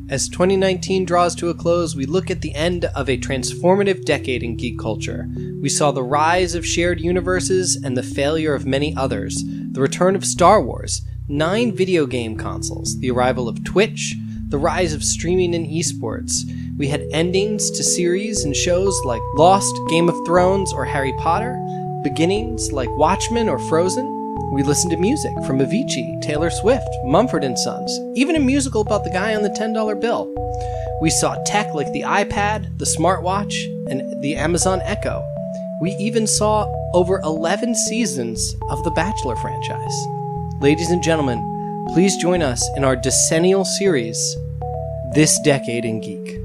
As 2019 draws to a close, we look at the end of a transformative decade in geek culture. We saw the rise of shared universes and the failure of many others, the return of Star Wars, 9 video game consoles, the arrival of Twitch, the rise of streaming and esports. We had endings to series and shows like Lost, Game of Thrones, or Harry Potter, beginnings like Watchmen or Frozen. We listened to music from Avicii, Taylor Swift, Mumford & Sons, even a musical about the guy on the $10 bill. We saw tech like the iPad, the smartwatch, and the Amazon Echo. We even saw over 11 seasons of the Bachelor franchise. Ladies and gentlemen, please join us in our decennial series, This Decade in Geek.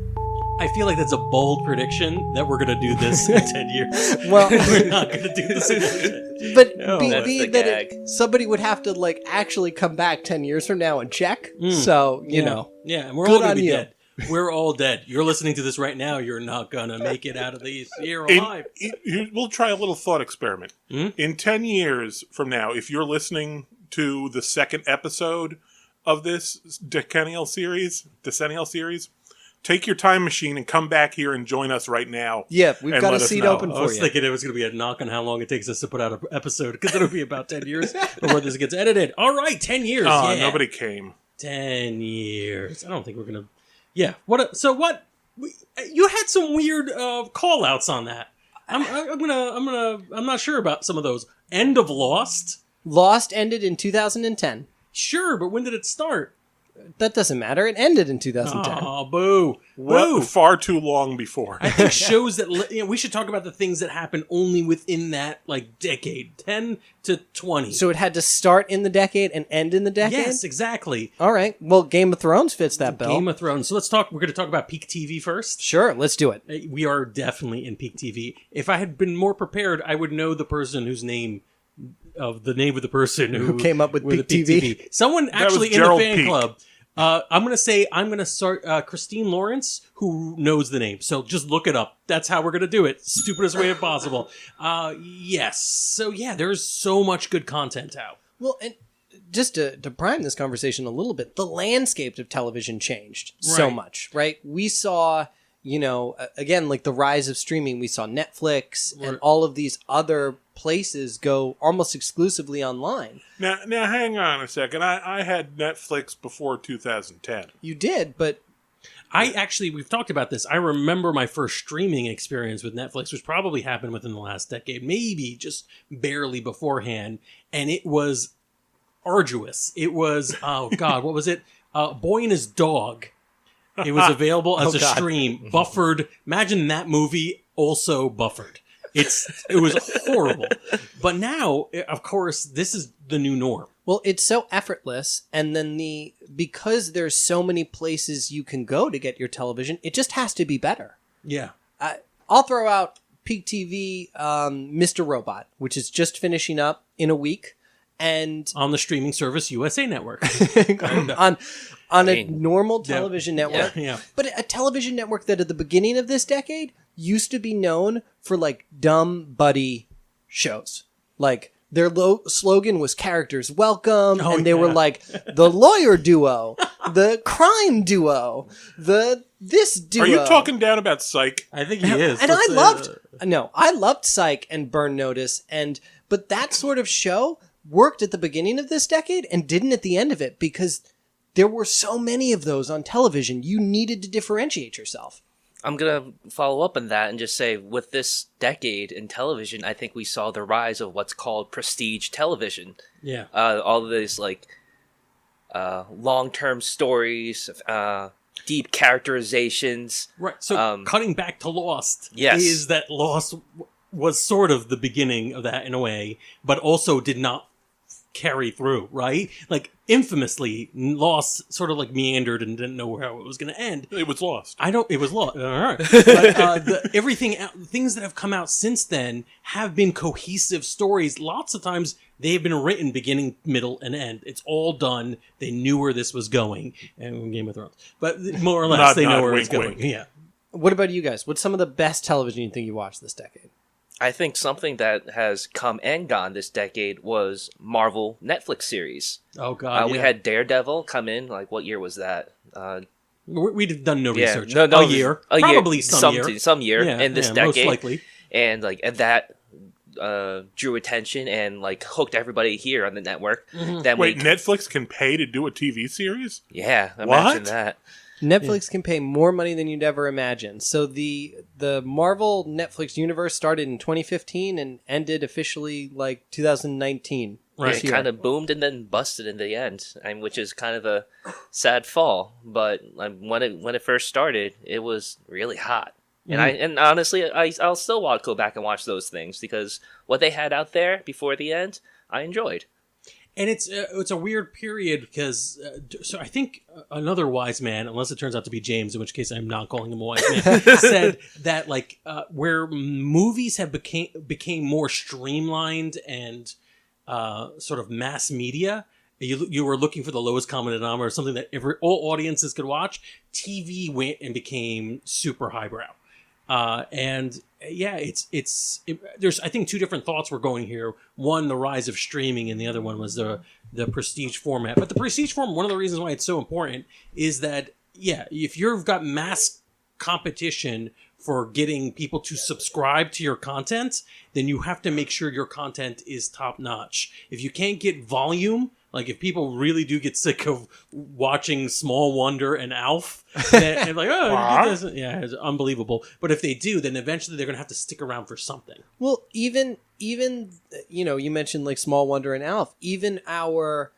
I feel like that's a bold prediction that we're going to do this in 10 years. Well, we're not going to do this in but No, be that somebody would have to like actually come back 10 years from now and check. So, you know. Yeah, and we're all going to be you. dead. We're all dead. You're listening to this right now. You're not going to make it out of this year alive. We'll try a little thought experiment. In 10 years from now, if you're listening to the second episode of this decennial series, take your time machine and come back here and join us right now. Yeah, we've got a seat open for you. I was thinking it was going to be a knock on how long it takes us to put out an episode, because it'll be about 10 years before this gets edited. All right, 10 years. Oh, nobody came. 10 years. I don't think we're going to... Yeah. You had some weird call-outs on that. I'm not sure about some of those. End of Lost? Lost ended in 2010. Sure, but when did it start? That doesn't matter. It ended in 2010. Oh, boo. Boo. Far too long before. I think shows that... we should talk about the things that happen only within that decade. 10 to 20. So it had to start in the decade and end in the decade? Yes, exactly. All right. Well, Game of Thrones fits that bill. Game of Thrones. So let's talk... We're going to talk about peak TV first. Sure, let's do it. We are definitely in peak TV. If I had been more prepared, I would know the person whose name... the name of the person who came up with Peak TV. Someone actually in Gerald the fan Peak. club. I'm going to start Christine Lawrence, who knows the name. So just look it up. That's how we're going to do it. Stupidest way possible. Yes. So yeah, there's so much good content out. Well, and just to prime this conversation a little bit, the landscape of television changed so much, right? We saw, again, like the rise of streaming. We saw Netflix and all of these other places go almost exclusively online. Now hang on a second. I had Netflix before 2010. You did, but... We've talked about this. I remember my first streaming experience with Netflix, which probably happened within the last decade, maybe just barely beforehand, and it was arduous. It was, what was it? Boy and His Dog. It was available as a stream, buffered. Imagine that movie also buffered. It was horrible. But now, of course, this is the new norm. Well, it's so effortless, and then because there's so many places you can go to get your television, it just has to be better. Yeah. I'll throw out Peak TV, Mr. Robot, which is just finishing up in a week, and on the streaming service USA Network. on a normal television network. Yeah. But a television network that at the beginning of this decade used to be known for dumb buddy shows. Their slogan was characters welcome, and they were the lawyer duo, the crime duo, this duo. Are you talking down about Psych? I think he is. And I loved Psych and Burn Notice, but that sort of show worked at the beginning of this decade and didn't at the end of it, because there were so many of those on television. You needed to differentiate yourself. I'm going to follow up on that and just say, with this decade in television, I think we saw the rise of what's called prestige television. Yeah. All of these, long-term stories, deep characterizations. Right. So cutting back to Lost is that Lost was sort of the beginning of that in a way, but also did not carry through, right? Infamously, Lost sort of meandered and didn't know how it was going to end. It was lost. It was lost. All right. But things that have come out since then have been cohesive stories. Lots of times they have been written beginning, middle, and end. It's all done. They knew where this was going. And Game of Thrones. But more or less, they know where it's going. Yeah. What about you guys? What's some of the best television you think you watched this decade? I think something that has come and gone this decade was Marvel Netflix series. Oh, God, We had Daredevil come in. What year was that? We've done no Yeah, research. no, A year. Probably some year. Some year Yeah, in this yeah, decade. most likely. And that drew attention and hooked everybody here on the network. Then Wait, Netflix can pay to do a TV series? Yeah, imagine What? that. Netflix can pay more money than you'd ever imagine. So the Marvel Netflix universe started in 2015 and ended officially 2019. Right. It kind of boomed and then busted in the end, which is kind of a sad fall. But when it first started, it was really hot. And honestly, I'll still go back and watch those things because what they had out there before the end, I enjoyed. And it's a weird period because so I think another wise man, unless it turns out to be James, in which case I'm not calling him a wise man, said that where movies have became more streamlined and sort of mass media. You were looking for the lowest common denominator, something that all audiences could watch. TV went and became super highbrow. There's I think two different thoughts were going here. One, the rise of streaming, and the other one was the prestige format. But the prestige format, one of the reasons why it's so important is that if you've got mass competition for getting people to subscribe to your content, then you have to make sure your content is top notch. If you can't get volume, if people really do get sick of watching Small Wonder and Alf, and it's unbelievable. But if they do, then eventually they're going to have to stick around for something. Well, even you mentioned Small Wonder and Alf. Even our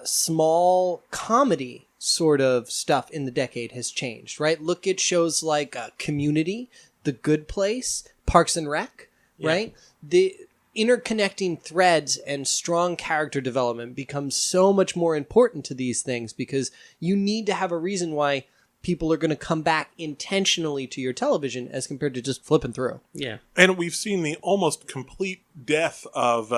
small comedy sort of stuff in the decade has changed, right? Look at shows like Community, The Good Place, Parks and Rec, right? The interconnecting threads and strong character development becomes so much more important to these things because you need to have a reason why people are going to come back intentionally to your television as compared to just flipping through. Yeah. And we've seen the almost complete death of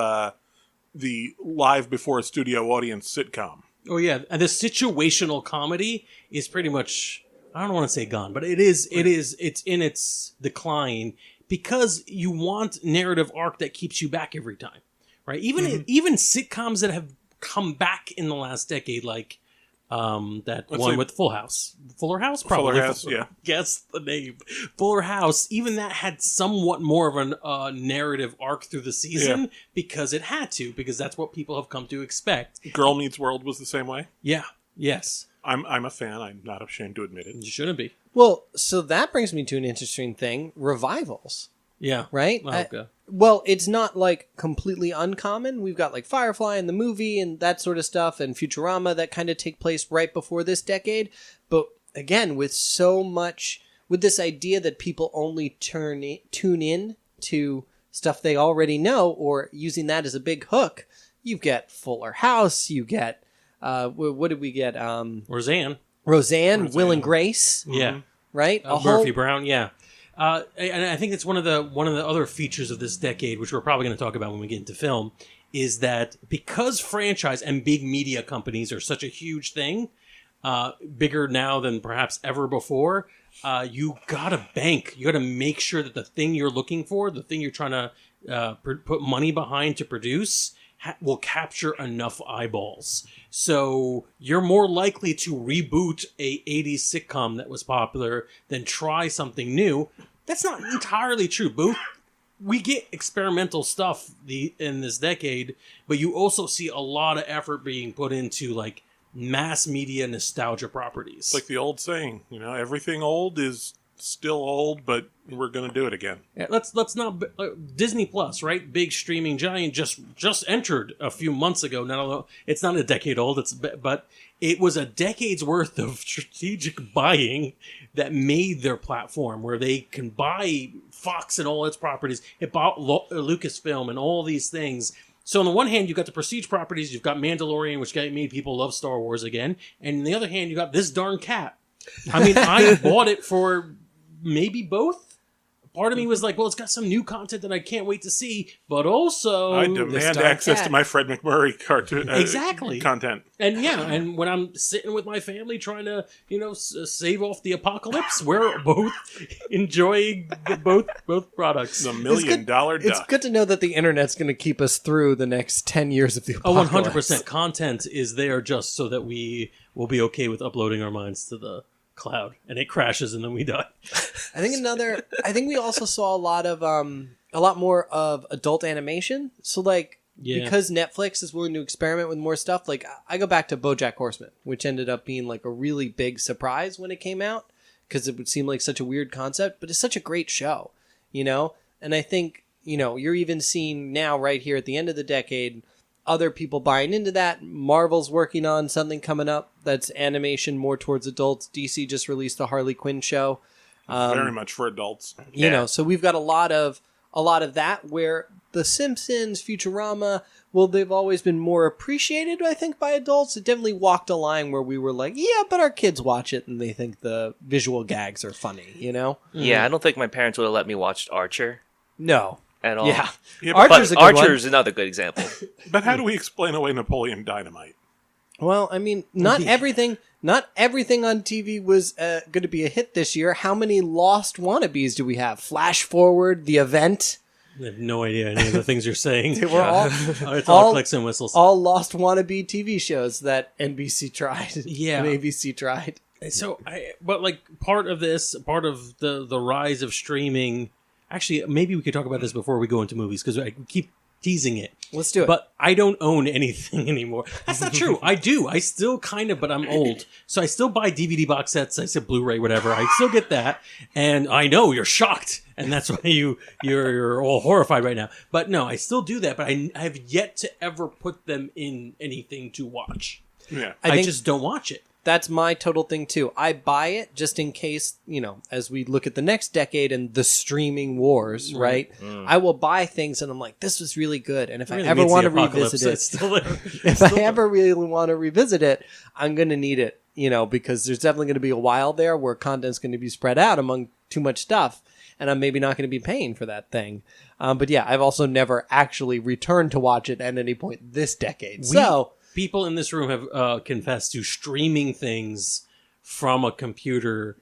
the live before a studio audience sitcom. Oh, yeah. And the situational comedy is pretty much, I don't want to say gone, but it's in its decline because you want narrative arc that keeps you back every time, right? Even sitcoms that have come back in the last decade, with Full House. Fuller House? Probably. Fuller House, yeah. Guess the name. Fuller House, even that had somewhat more of a narrative arc through the season because it had to, because that's what people have come to expect. Girl Meets World was the same way? Yeah. Yes. I'm a fan. I'm not ashamed to admit it. You shouldn't be. Well, so that brings me to an interesting thing. Revivals. Yeah. Right? Okay. Well, it's not completely uncommon. We've got Firefly and the movie and that sort of stuff and Futurama that kind of take place right before this decade. But again, with this idea that people only tune in to stuff they already know or using that as a big hook, you get Fuller House, you get, what did we get? Roseanne, Will and Grace. Yeah. Right? Murphy Brown, yeah. And I think it's one of the other features of this decade, which we're probably going to talk about when we get into film, is that because franchise and big media companies are such a huge thing, bigger now than perhaps ever before, you gotta bank. You gotta make sure that the thing you're looking for, the thing you're trying to put money behind to produce, will capture enough eyeballs. So you're more likely to reboot a 80s sitcom that was popular than try something new. That's not entirely true, Boo. We get experimental stuff in this decade, but you also see a lot of effort being put into mass media nostalgia properties. It's like the old saying, everything old is still old, but we're going to do it again. Yeah, let's not Disney Plus, right? Big streaming giant just entered a few months ago. Now it's not a decade old, but it was a decade's worth of strategic buying that made their platform where they can buy Fox and all its properties. It bought Lucasfilm and all these things. So on the one hand, you've got the prestige properties, you've got Mandalorian, which made people love Star Wars again, and on the other hand, you got this darn cat. I mean, I bought it for maybe both. Part of me was like, well, it's got some new content that I can't wait to see, but also I demand access to my Fred McMurray cartoon exactly content. And and when I'm sitting with my family trying to, save off the apocalypse, we're both enjoying both products. The $1 million duck. It's good to know that the internet's going to keep us through the next 10 years of the apocalypse. 100%. Content is there just so that we will be okay with uploading our minds to the cloud and it crashes and then we die. I think we also saw a lot more of adult animation. So like, because Netflix is willing to experiment with more stuff, like I go back to BoJack Horseman, which ended up being like a really big surprise when it came out because it would seem like such a weird concept, but it's such a great show, you know? And I think, you know, you're even seeing now right here at the end of the decade, other people buying into that. Marvel's working on something coming up that's animation more towards adults. DC just released the Harley Quinn show. Very much for adults. You know, so we've got a lot of that where The Simpsons, Futurama, well, they've always been more appreciated, I think, by adults. It definitely walked a line where we were like, yeah, but our kids watch it and they think the visual gags are funny, you know? Yeah, I don't think my parents would have let me watch Archer No. at all. Yeah. But Archer's a good one. Archer's another good example. But how do we explain away Napoleon Dynamite? Well, I mean, not everything on TV was going to be a hit this year. How many lost wannabes do we have? Flash Forward, The Event. I have no idea any of the things you're saying. They were all It's all clicks and whistles. All lost wannabe TV shows that NBC tried. Yeah. And ABC tried. So, but like part of the rise of streaming. Actually, maybe we could talk about this before we go into movies because I keep teasing it. Let's do it. But I don't own anything anymore. That's not true. I do. I still kind of, but I'm old. So I still buy DVD box sets. I said Blu-ray, whatever. I still get that. And I know you're shocked. And that's why you're all horrified right now. But no, I still do that. But I have yet to ever put them in anything to watch. Yeah. I just don't watch it. That's my total thing, too. I buy it just in case, you know, as we look at the next decade and the streaming wars, right? I will buy things and I'm like, this was really good. And if I ever want to revisit it, if I ever really want to revisit it, I'm going to need it, you know, because there's definitely going to be a while there where content's going to be spread out among too much stuff. And I'm maybe not going to be paying for that thing. But yeah, I've also never actually returned to watch it at any point this decade. People in this room have confessed to streaming things from a computer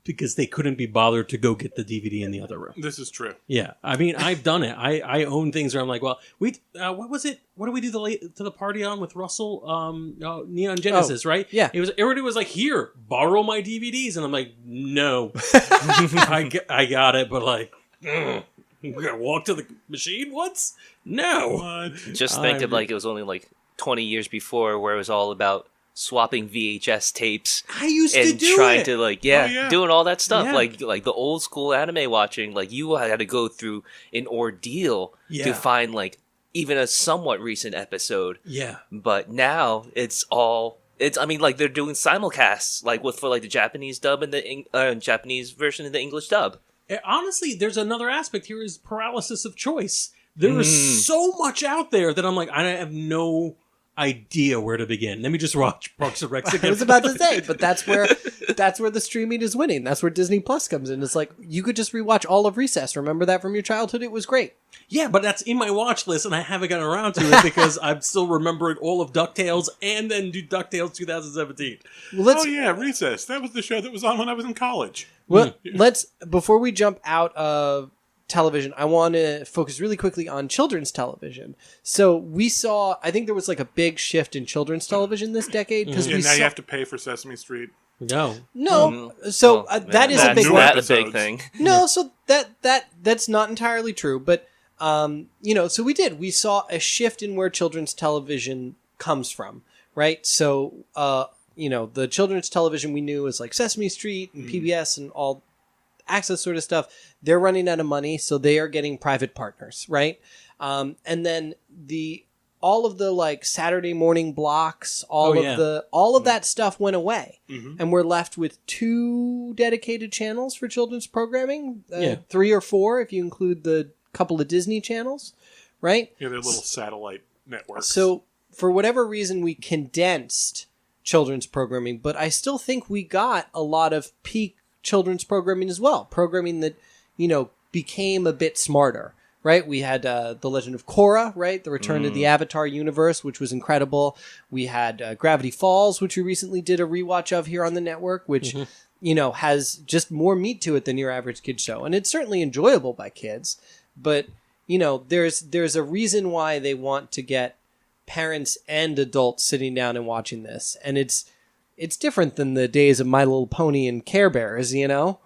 because they couldn't be bothered to go get the DVD in the other room. This is true. Yeah, I mean, I've done it. I own things where I'm like, well, what was it? What did we do to the party on with Russell? Neon Genesis, right? Yeah. Everybody was like, here, borrow my DVDs, and I'm like, no, I got it, but like, we gotta walk to the machine once? No. Just think of like it was only like 20 years before where it was all about swapping VHS tapes. I used to do trying it. to like doing all that stuff like the old school anime watching. Like you had to go through an ordeal to find like even a somewhat recent episode. Yeah, but now I mean like they're doing simulcasts like for like the Japanese dub and the Japanese version and the English dub. Honestly, there's another aspect here is paralysis of choice. There is so much out there that I'm like, I have no idea where to begin. Let me just watch Parks and Rec again. I was about to say, but that's where the streaming is winning. That's where Disney Plus comes in. It's like, you could just rewatch all of Recess. Remember that from your childhood? It was great. Yeah, but that's in my watch list, and I haven't gotten around to it because I'm still remembering all of DuckTales and then do DuckTales 2017. Well, Recess. That was the show that was on when I was in college. Well, before we jump out of television, I want to focus really quickly on children's television. So we saw, I think there was like a big shift in children's television this decade because you have to pay for Sesame Street. No. So that is a big thing. No, so that's not entirely true, but so we saw a shift in where children's television comes from, right? So the children's television we knew was like Sesame Street and PBS and all access sort of stuff. They're running out of money, so they are getting private partners, right? And then all of the like Saturday morning blocks, all of that stuff went away, and we're left with 2 dedicated channels for children's programming, 3 or 4 if you include the couple of Disney channels, right? Yeah, they're little satellite networks. So for whatever reason, we condensed children's programming, but I still think we got a lot of peak children's programming as well. Programming that, became a bit smarter, right? We had The Legend of Korra, right? The return to the Avatar universe, which was incredible. We had Gravity Falls, which we recently did a rewatch of here on the network, which, has just more meat to it than your average kid show. And it's certainly enjoyable by kids, but, there's a reason why they want to get parents and adults sitting down and watching this. And it's it's different than the days of My Little Pony and Care Bears, you know?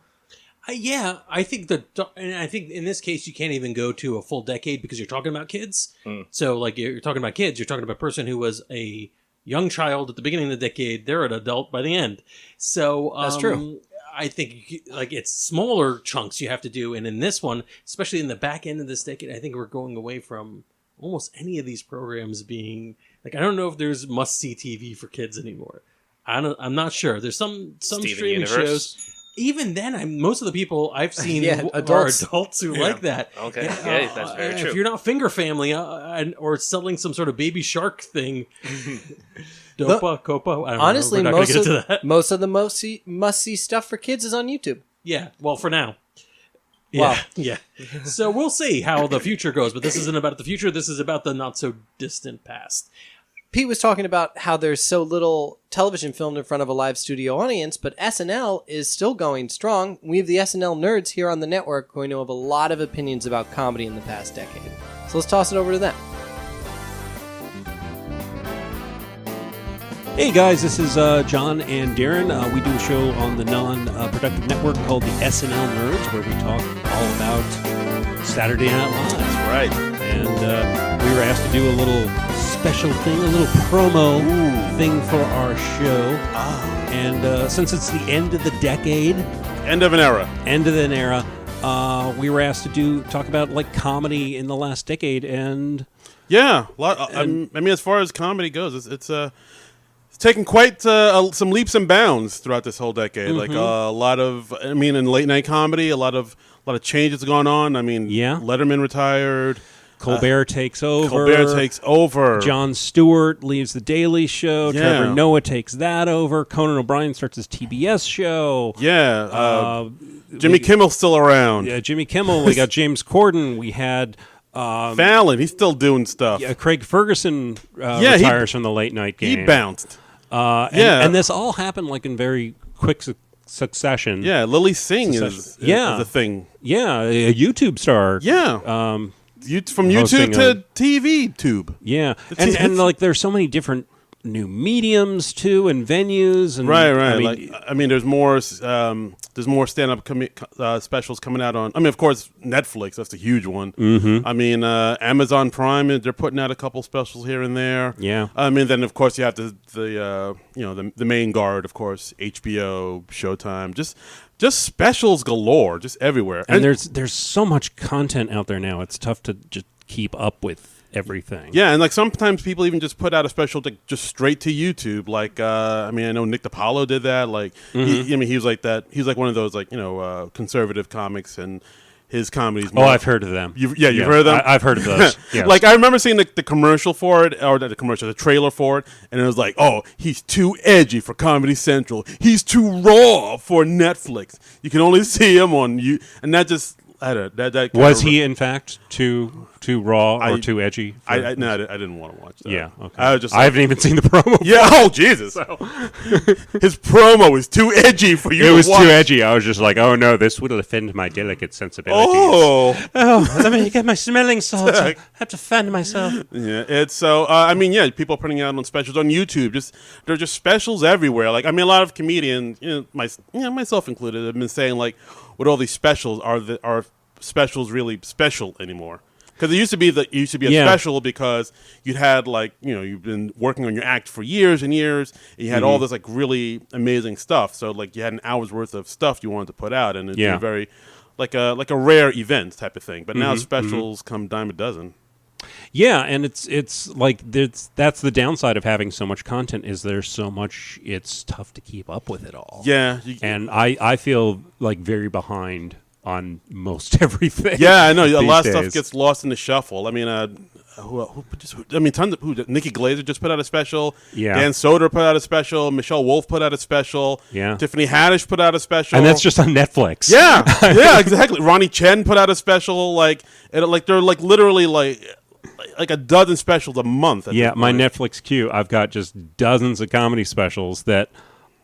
Yeah, I think and I think in this case you can't even go to a full decade because you're talking about kids. So, like, you're talking about kids. You're talking about a person who was a young child at the beginning of the decade. They're an adult by the end. So that's true. I think like it's smaller chunks you have to do, and in this one, especially in the back end of this decade, I think we're going away from almost any of these programs being like. I don't know if there's must-see TV for kids anymore. I'm not sure. There's some Steven streaming Universe. shows. Even then, most of the people I've seen Yeah, are adults who like that. Okay, yeah, that's very true. If you're not Finger Family or selling some sort of Baby Shark thing, Copa. I don't Honestly, know. most of the must-see stuff for kids is on YouTube. Yeah, well, for now. Wow. Yeah. So we'll see how the future goes, but this isn't about the future. This is about the not-so-distant past. Pete was talking about how there's so little television filmed in front of a live studio audience, but SNL is still going strong. We have the SNL nerds here on the network going to have a lot of opinions about comedy in the past decade. So let's toss it over to them. Hey guys, this is John and Darren. We do a show on the Non-Productive Network called the SNL Nerds, where we talk all about Saturday Night Live. That's right. And we were asked to do a little special thing, a little promo thing for our show. And since it's the end of the decade, End of an era. we were asked to talk about like comedy in the last decade. And Yeah. I mean, as far as comedy goes, it's taken quite some leaps and bounds throughout this whole decade. Like a lot of, I mean, in late night comedy, a lot of changes going on. I mean, Yeah. Letterman retired. Colbert takes over. Jon Stewart leaves The Daily Show. Yeah. Trevor Noah takes that over. Conan O'Brien starts his TBS show. Yeah. Jimmy Kimmel's still around. Yeah, Jimmy Kimmel. We got James Corden. We had Fallon, he's still doing stuff. Craig Ferguson retires from the late night game. He bounced. And this all happened like in very quick succession. Yeah, Lily Singh is a thing. Yeah, a YouTube star. Yeah. From hosting YouTube to TV tube. Yeah, and like there's so many different new mediums too and venues and right. I mean, there's more stand-up specials coming out on. I mean, of course, Netflix. That's a huge one. I mean, Amazon Prime. They're putting out a couple specials here and there. Yeah. I mean, then of course you have the main guard. Of course, HBO, Showtime. Just specials galore, just everywhere. And there's so much content out there now. It's tough to just keep up with everything. Yeah, and like sometimes people even just put out a special just straight to YouTube. Like, I mean, I know Nick DiPaolo did that. Like, he was like that. He's like one of those conservative comics, and his comedy's more. Oh, I've heard of them. You've heard of them? I've heard of those. Yes. Like, I remember seeing the commercial for it, or the trailer for it, and it was like, oh, he's too edgy for Comedy Central. He's too raw for Netflix. You can only see him on you, and that just. Was he in fact too raw or too edgy? I didn't want to watch that. Yeah, okay. I haven't even seen the promo. Yeah, oh Jesus! His promo is too edgy for you. It was to watch. too edgy. I was just like, oh no, this would offend my delicate sensibilities. Oh, let me get my smelling salts. I have to fan myself. Yeah, it's so. I mean, yeah, people are putting out on specials on YouTube. There are just specials everywhere. Like, I mean, a lot of comedians, myself included, have been saying like, with all these specials, are specials really special anymore? Because it used to be a special because you'd had you've been working on your act for years and years, and you had all this like really amazing stuff. So like you had an hour's worth of stuff you wanted to put out, and it'd be very like a rare event type of thing. But now specials come dime a dozen. Yeah, and it's like that's the downside of having so much content is there's so much, it's tough to keep up with it all. Yeah. And I feel like very behind on most everything. Yeah, I know. A lot of days. stuff gets lost in the shuffle. I mean, tons of Nikki Glaser just put out a special. Yeah. Dan Soder put out a special. Michelle Wolf put out a special. Yeah. Tiffany Haddish put out a special. And that's just on Netflix. Yeah. Yeah, exactly. Ronnie Chen put out a special. They're literally like a dozen specials a month. Yeah, my Netflix queue, I've got just dozens of comedy specials that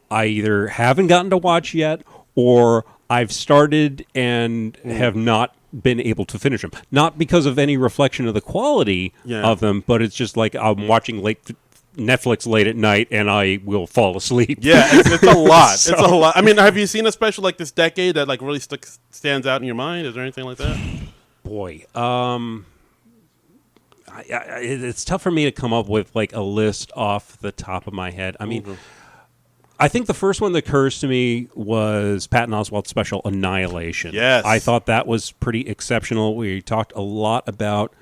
I either haven't gotten to watch yet or I've started and have not been able to finish them. Not because of any reflection of the quality of them, but it's just like I'm watching late Netflix late at night and I will fall asleep. Yeah, it's a lot. So- It's a lot. I mean, have you seen a special like this decade that like really stands out in your mind? Is there anything like that? Boy, it's tough for me to come up with like a list off the top of my head. I mean, I think the first one that occurs to me was Patton Oswalt's special Annihilation. Yes. I thought that was pretty exceptional. We talked a lot about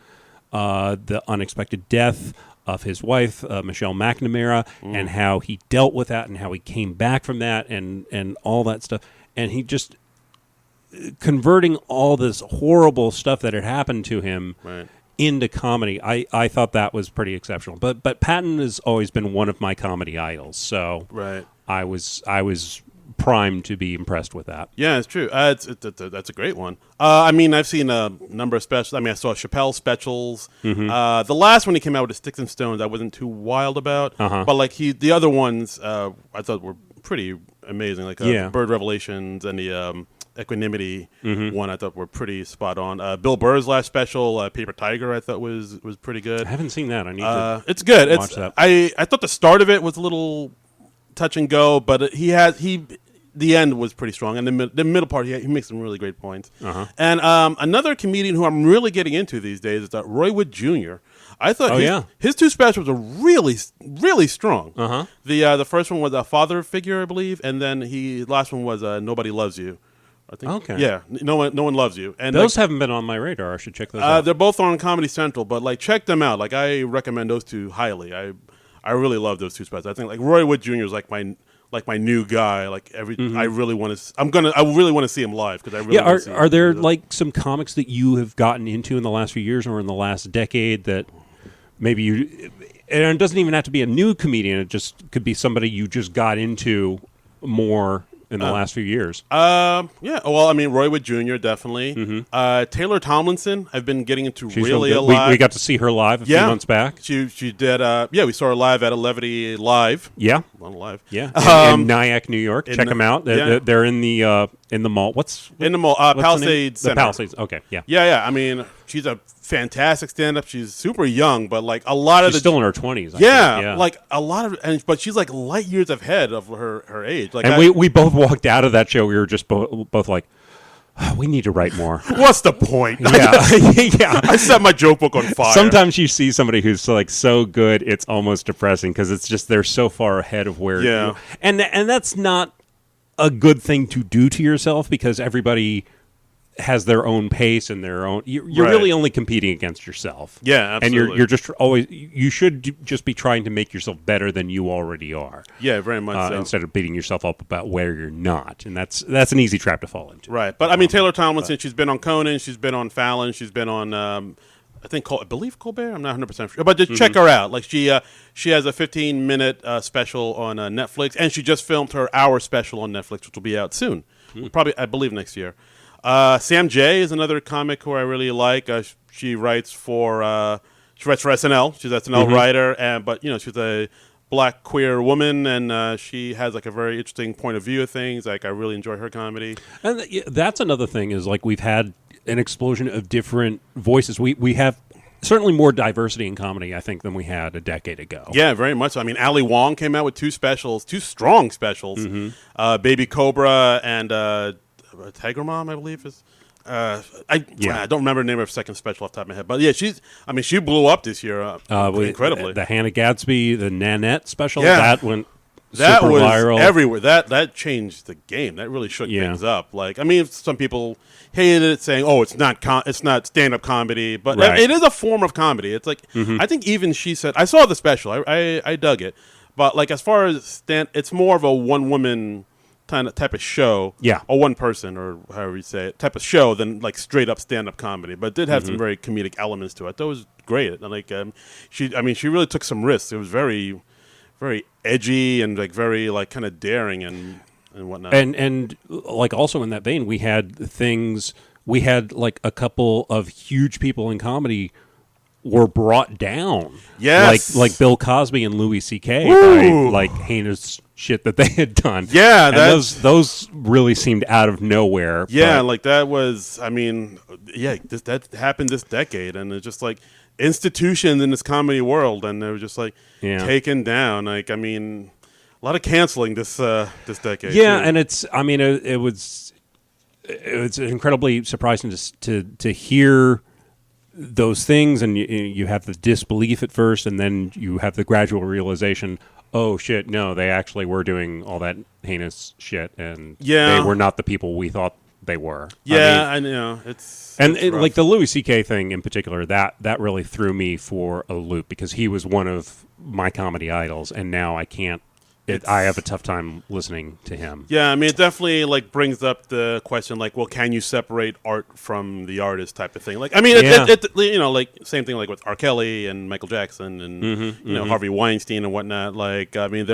the unexpected death of his wife, Michelle McNamara, and how he dealt with that and how he came back from that and all that stuff. And he just converting all this horrible stuff that had happened to him Right. into comedy. I thought that was pretty exceptional. But Patton has always been one of my comedy idols. So Right. I was primed to be impressed with that. Yeah, it's true. That's a great one. I mean, I've seen a number of specials. I mean, I saw Chappelle specials. The last one he came out with, the Sticks and Stones, I wasn't too wild about. But like the other ones, I thought were pretty amazing. Like Bird Revelations and the Equanimity one, I thought were pretty spot on. Bill Burr's last special, Paper Tiger, I thought was pretty good. I haven't seen that. I need to. It's good. watch that. I thought the start of it was a little touch and go, but the end was pretty strong, and the middle part he makes some really great points. And another comedian who I'm really getting into these days is Roy Wood Jr. I thought his two specials are really, really strong. The first one was a father figure, I believe, and then last one was Nobody Loves You. I think. Okay. Yeah, no one loves you. And Those haven't been on my radar. I should check those out. they're both on Comedy Central, but like check them out. Like I recommend those two highly. I really love those two specials. I think like Roy Wood Jr. is like my new guy. Like I really want to. I really want to see him live because I really. Yeah, wanna see are him. there like some comics that you have gotten into in the last few years or in the last decade that maybe you, and it doesn't even have to be a new comedian, it just could be somebody you just got into more in the last few years? Yeah, well, I mean, Roy Wood Jr. definitely. Taylor Tomlinson, I've been getting into She's really real a good. lot. We got to see her live a few months back. She did. We saw her live at a Levity Live. Yeah, Not live. yeah. In Nyack, New York. Check them out. yeah. They're in the mall. What's In the mall, what's the name? Palisades The Center. Palisades. Okay, yeah. Yeah. I mean, she's a fantastic stand-up. She's super young, but like a lot of She's still in her 20s. I yeah, think. Yeah, like a lot of, but she's like light years ahead of her age. Like, and we both walked out of that show. We were just both like, we need to write more. what's the point? Yeah, yeah. I set my joke book on fire. Sometimes you see somebody who's like so good, it's almost depressing because it's just they're so far ahead of where. Yeah. And that's not a good thing to do to yourself because everybody has their own pace and their own. You're Right. really only competing against yourself. Yeah, and absolutely. you're just always. You should just be trying to make yourself better than you already are. Yeah, very much so. Instead of beating yourself up about where you're not, and that's an easy trap to fall into. Right, but I mean, Taylor Tomlinson. She's been on Conan. She's been on Fallon. She's been on. I believe Colbert. I'm not 100% sure, but just check her out. Like she has a 15-minute special on Netflix, and she just filmed her hour special on Netflix, which will be out soon, probably I believe next year. Sam Jay is another comic who I really like. She writes for SNL. She's an SNL writer, but she's a black queer woman, and she has like a very interesting point of view of things. Like I really enjoy her comedy. And that's another thing is like we've had an explosion of different voices. We have certainly more diversity in comedy, I think, than we had a decade ago. Yeah, very much so. I mean, Ali Wong came out with two strong specials. Baby Cobra and Tiger Mom, I believe is. I don't remember the name of her second special off the top of my head, but yeah, she blew up this year incredibly. The Hannah Gadsby, the Nanette special, Yeah. that went That super was viral. everywhere. That changed the game. That really shook things up. Like, I mean, some people hated it, saying, "Oh, it's not stand-up comedy," but Right. it is a form of comedy. It's like I think even she said, I saw the special. I dug it, but like as far as it's more of a one-woman type of show, or one person, or however you say it, type of show than like straight up stand up comedy. But it did have some very comedic elements to it. That was great. And like she really took some risks. It was very, very edgy and like very like kind of daring and whatnot. And like also in that vein, we had like a couple of huge people in comedy were brought down. Yes. Like Bill Cosby and Louis C.K. by like heinous shit that they had done. Yeah, and those really seemed out of nowhere. Yeah, like that was. I mean, that happened this decade, and it's just like institutions in this comedy world, and they were just like Yeah. taken down. Like, I mean, a lot of canceling this decade. Yeah, too. and it's. I mean, it was incredibly surprising to hear those things, and you have the disbelief at first, and then you have the gradual realization. Oh shit! No, they actually were doing all that heinous shit, and Yeah. they were not the people we thought they were. Yeah, I mean, I know it's and rough. like the Louis C.K. thing in particular, that really threw me for a loop because he was one of my comedy idols, and now I can't. I have a tough time listening to him. Yeah, I mean, it definitely like brings up the question, like, well, can you separate art from the artist type of thing? Like, I mean, Yeah. it you know, like same thing like with R. Kelly and Michael Jackson and you know Harvey Weinstein and whatnot. Like, I mean,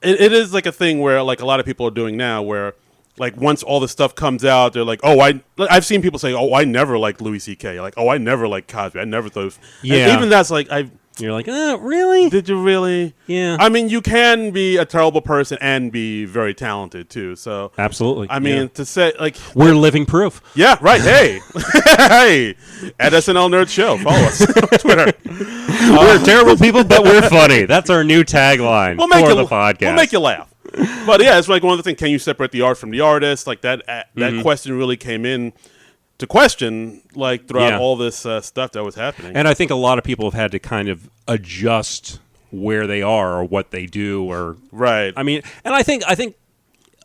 it is like a thing where like a lot of people are doing now, where like once all this stuff comes out, they're like, oh, I've seen people say, oh, I never liked Louis C.K. Like, oh, I never liked Cosby. I never thought. Yeah. And even that's like You're like, really? Did you really? Yeah. I mean, you can be a terrible person and be very talented too. So Absolutely. I mean, to say like, we're living proof. yeah, right. Hey, hey, at SNL Nerd Show, follow us on Twitter. We're terrible people, but we're funny. That's our new tagline We'll make for you the podcast. We'll make you laugh. But yeah, it's like one of the things. Can you separate the art from the artist? Like that question really came in to question like throughout Yeah. all this stuff that was happening. And I think a lot of people have had to kind of adjust where they are or what they do, or right. I mean, and I think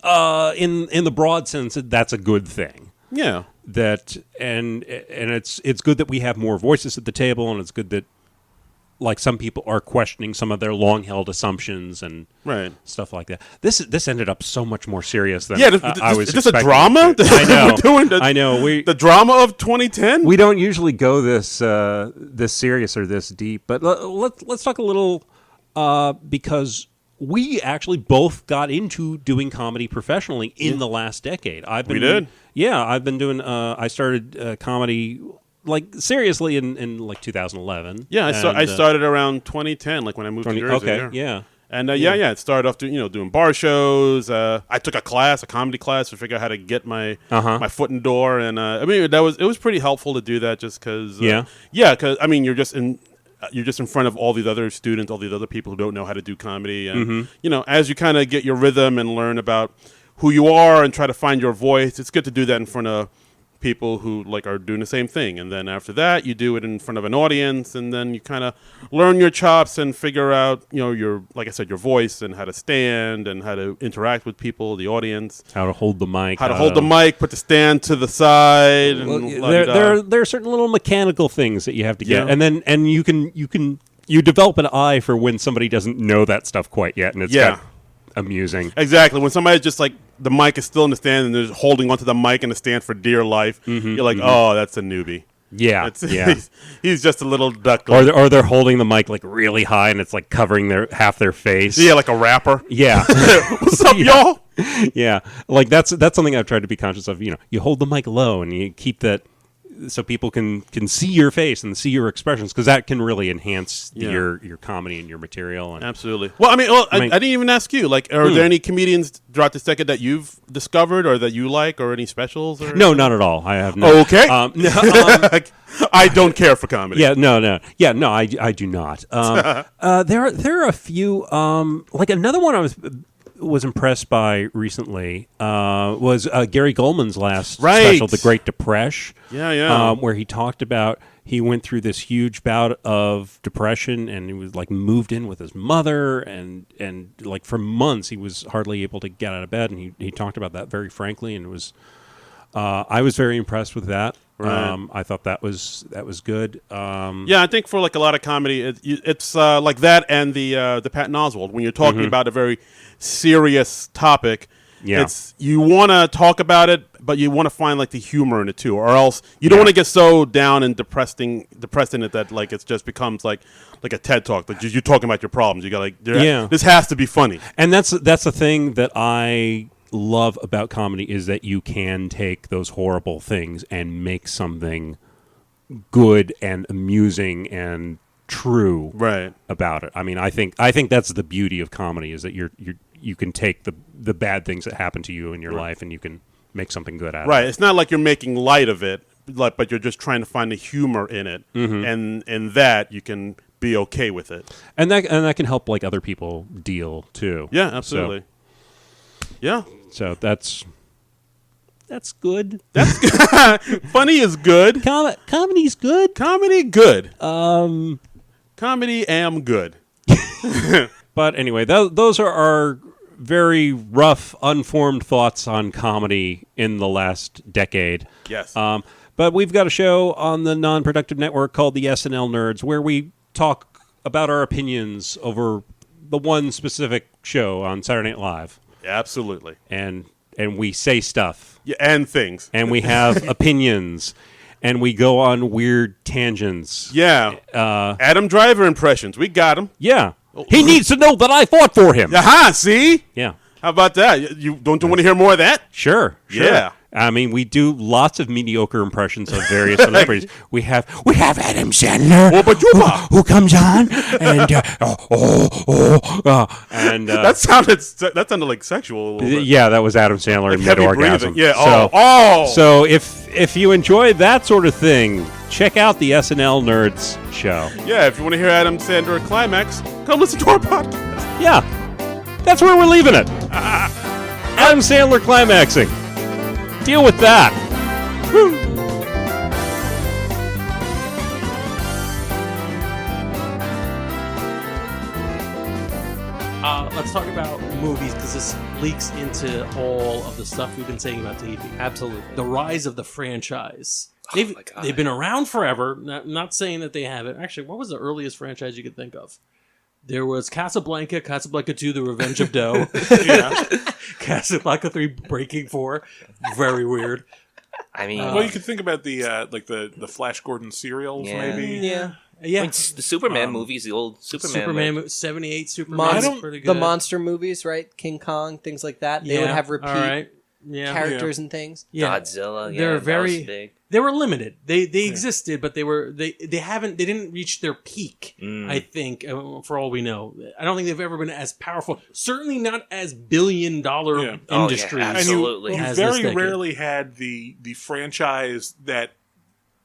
in the broad sense that's a good thing. Yeah. That and it's good that we have more voices at the table, and it's good that like some people are questioning some of their long held assumptions and Right. stuff like that. This ended up so much more serious than Yeah. I was. Is this a expecting drama? it to. I know. We're doing I know. the drama of 2010. We don't usually go this serious or this deep, but let's talk a little because we actually both got into doing comedy professionally in the last decade. We did? Yeah, I've been doing. I started comedy like seriously in like 2011. Yeah, I And, started around 2010, like when I moved to Jersey. Okay, yeah. And it started off doing bar shows. I took a comedy class, to figure out how to get my my foot in the door. And I mean, it was pretty helpful to do that, just because. Because I mean, you're just in front of all these other students, all these other people who don't know how to do comedy, and as you kind of get your rhythm and learn about who you are and try to find your voice, it's good to do that in front of people who like are doing the same thing. And then after that, you do it in front of an audience, and then you kind of learn your chops and figure out your, like I said, your voice and how to stand and how to interact with people, the audience, How to hold the mic. how to hold the mic, put the stand to the side. And Well, there are certain little mechanical things that you have to get, and you develop an eye for when somebody doesn't know that stuff quite yet, and it's got amusing. Exactly. When somebody's just like, the mic is still in the stand and they're just holding onto the mic and the stand for dear life, you're like, oh, that's a newbie. Yeah, yeah. He's just a little duckling. Or they're holding the mic like really high and it's like covering half their face. Yeah, like a rapper. Yeah. What's up, y'all? Yeah, like that's something I've tried to be conscious of. You hold the mic low and you keep that so people can see your face and see your expressions, because that can really enhance your comedy and your material. And absolutely. Well, I didn't even ask you. Like, are there any comedians throughout this decade that you've discovered or that you like, or any specials? Or no, not at all. I have no. Okay. I don't care for comedy. Yeah, no. Yeah, no, I do not. There are a few. Like another one I was impressed by recently was Gary Goldman's last special, The Great Depression. Yeah. Where he talked about he went through this huge bout of depression, and he was like moved in with his mother, and like for months he was hardly able to get out of bed, and he talked about that very frankly, and it was I was very impressed with that. Right. I thought that was good. Yeah, I think for like a lot of comedy, it's like that and the Patton Oswalt. When you're talking about a very serious topic, it's you want to talk about it, but you want to find like the humor in it too, or else you don't want to get so down and depressed in it that like it just becomes like a TED talk. Like you're talking about your problems. You got like this has to be funny, and that's the thing that I love about comedy, is that you can take those horrible things and make something good and amusing and true about it. I mean, I think that's the beauty of comedy, is that you can take the bad things that happen to you in your life and you can make something good out of it. Right. It's not like you're making light of it, but you're just trying to find the humor in it, and that you can be okay with it, and that can help like other people deal too. Yeah, absolutely. So that's good. Funny is good. Comedy's good. Comedy good. Comedy am good. But anyway, those are our very rough, unformed thoughts on comedy in the last decade. Yes. But we've got a show on the Non-Productive Network called the SNL Nerds, where we talk about our opinions over the one specific show on Saturday Night Live. Absolutely. And we say stuff. Yeah, and things. And we have opinions. And we go on weird tangents. Yeah. Adam Driver impressions. We got him. Yeah. He needs to know that I fought for him. Aha, see? Yeah. How about that? You don't want to hear more of that? Sure. Yeah. I mean, we do lots of mediocre impressions of various celebrities. We have Adam Sandler, who comes on, and that sounded like sexual a little bit. Yeah, that was Adam Sandler in mid-orgasm. Yeah. So if you enjoy that sort of thing, check out the SNL Nerds show. Yeah, if you want to hear Adam Sandler climax, come listen to our podcast. Yeah, that's where we're leaving it. Adam Sandler climaxing. Deal with that. Woo. Let's talk about movies, because this leaks into all of the stuff we've been saying about TV. Absolutely. The rise of the franchise. my God. They've been around forever. Not saying that they haven't. Actually, what was the earliest franchise you could think of? There was Casablanca 2, The Revenge of Doe. Casablanca 3, Breaking 4. Very weird. I mean, well, you could think about the Flash Gordon serials, maybe. Yeah. I mean, the Superman movies, the old Superman 78 Superman is pretty good. The monster movies, right? King Kong, things like that. They would have repeat characters and things. Yeah. Godzilla. They're Yeah, very that was big. They were limited. They existed, but they didn't reach their peak. I think, for all we know, I don't think they've ever been as powerful. Certainly not as billion-dollar industries. Absolutely. And you very rarely had the franchise that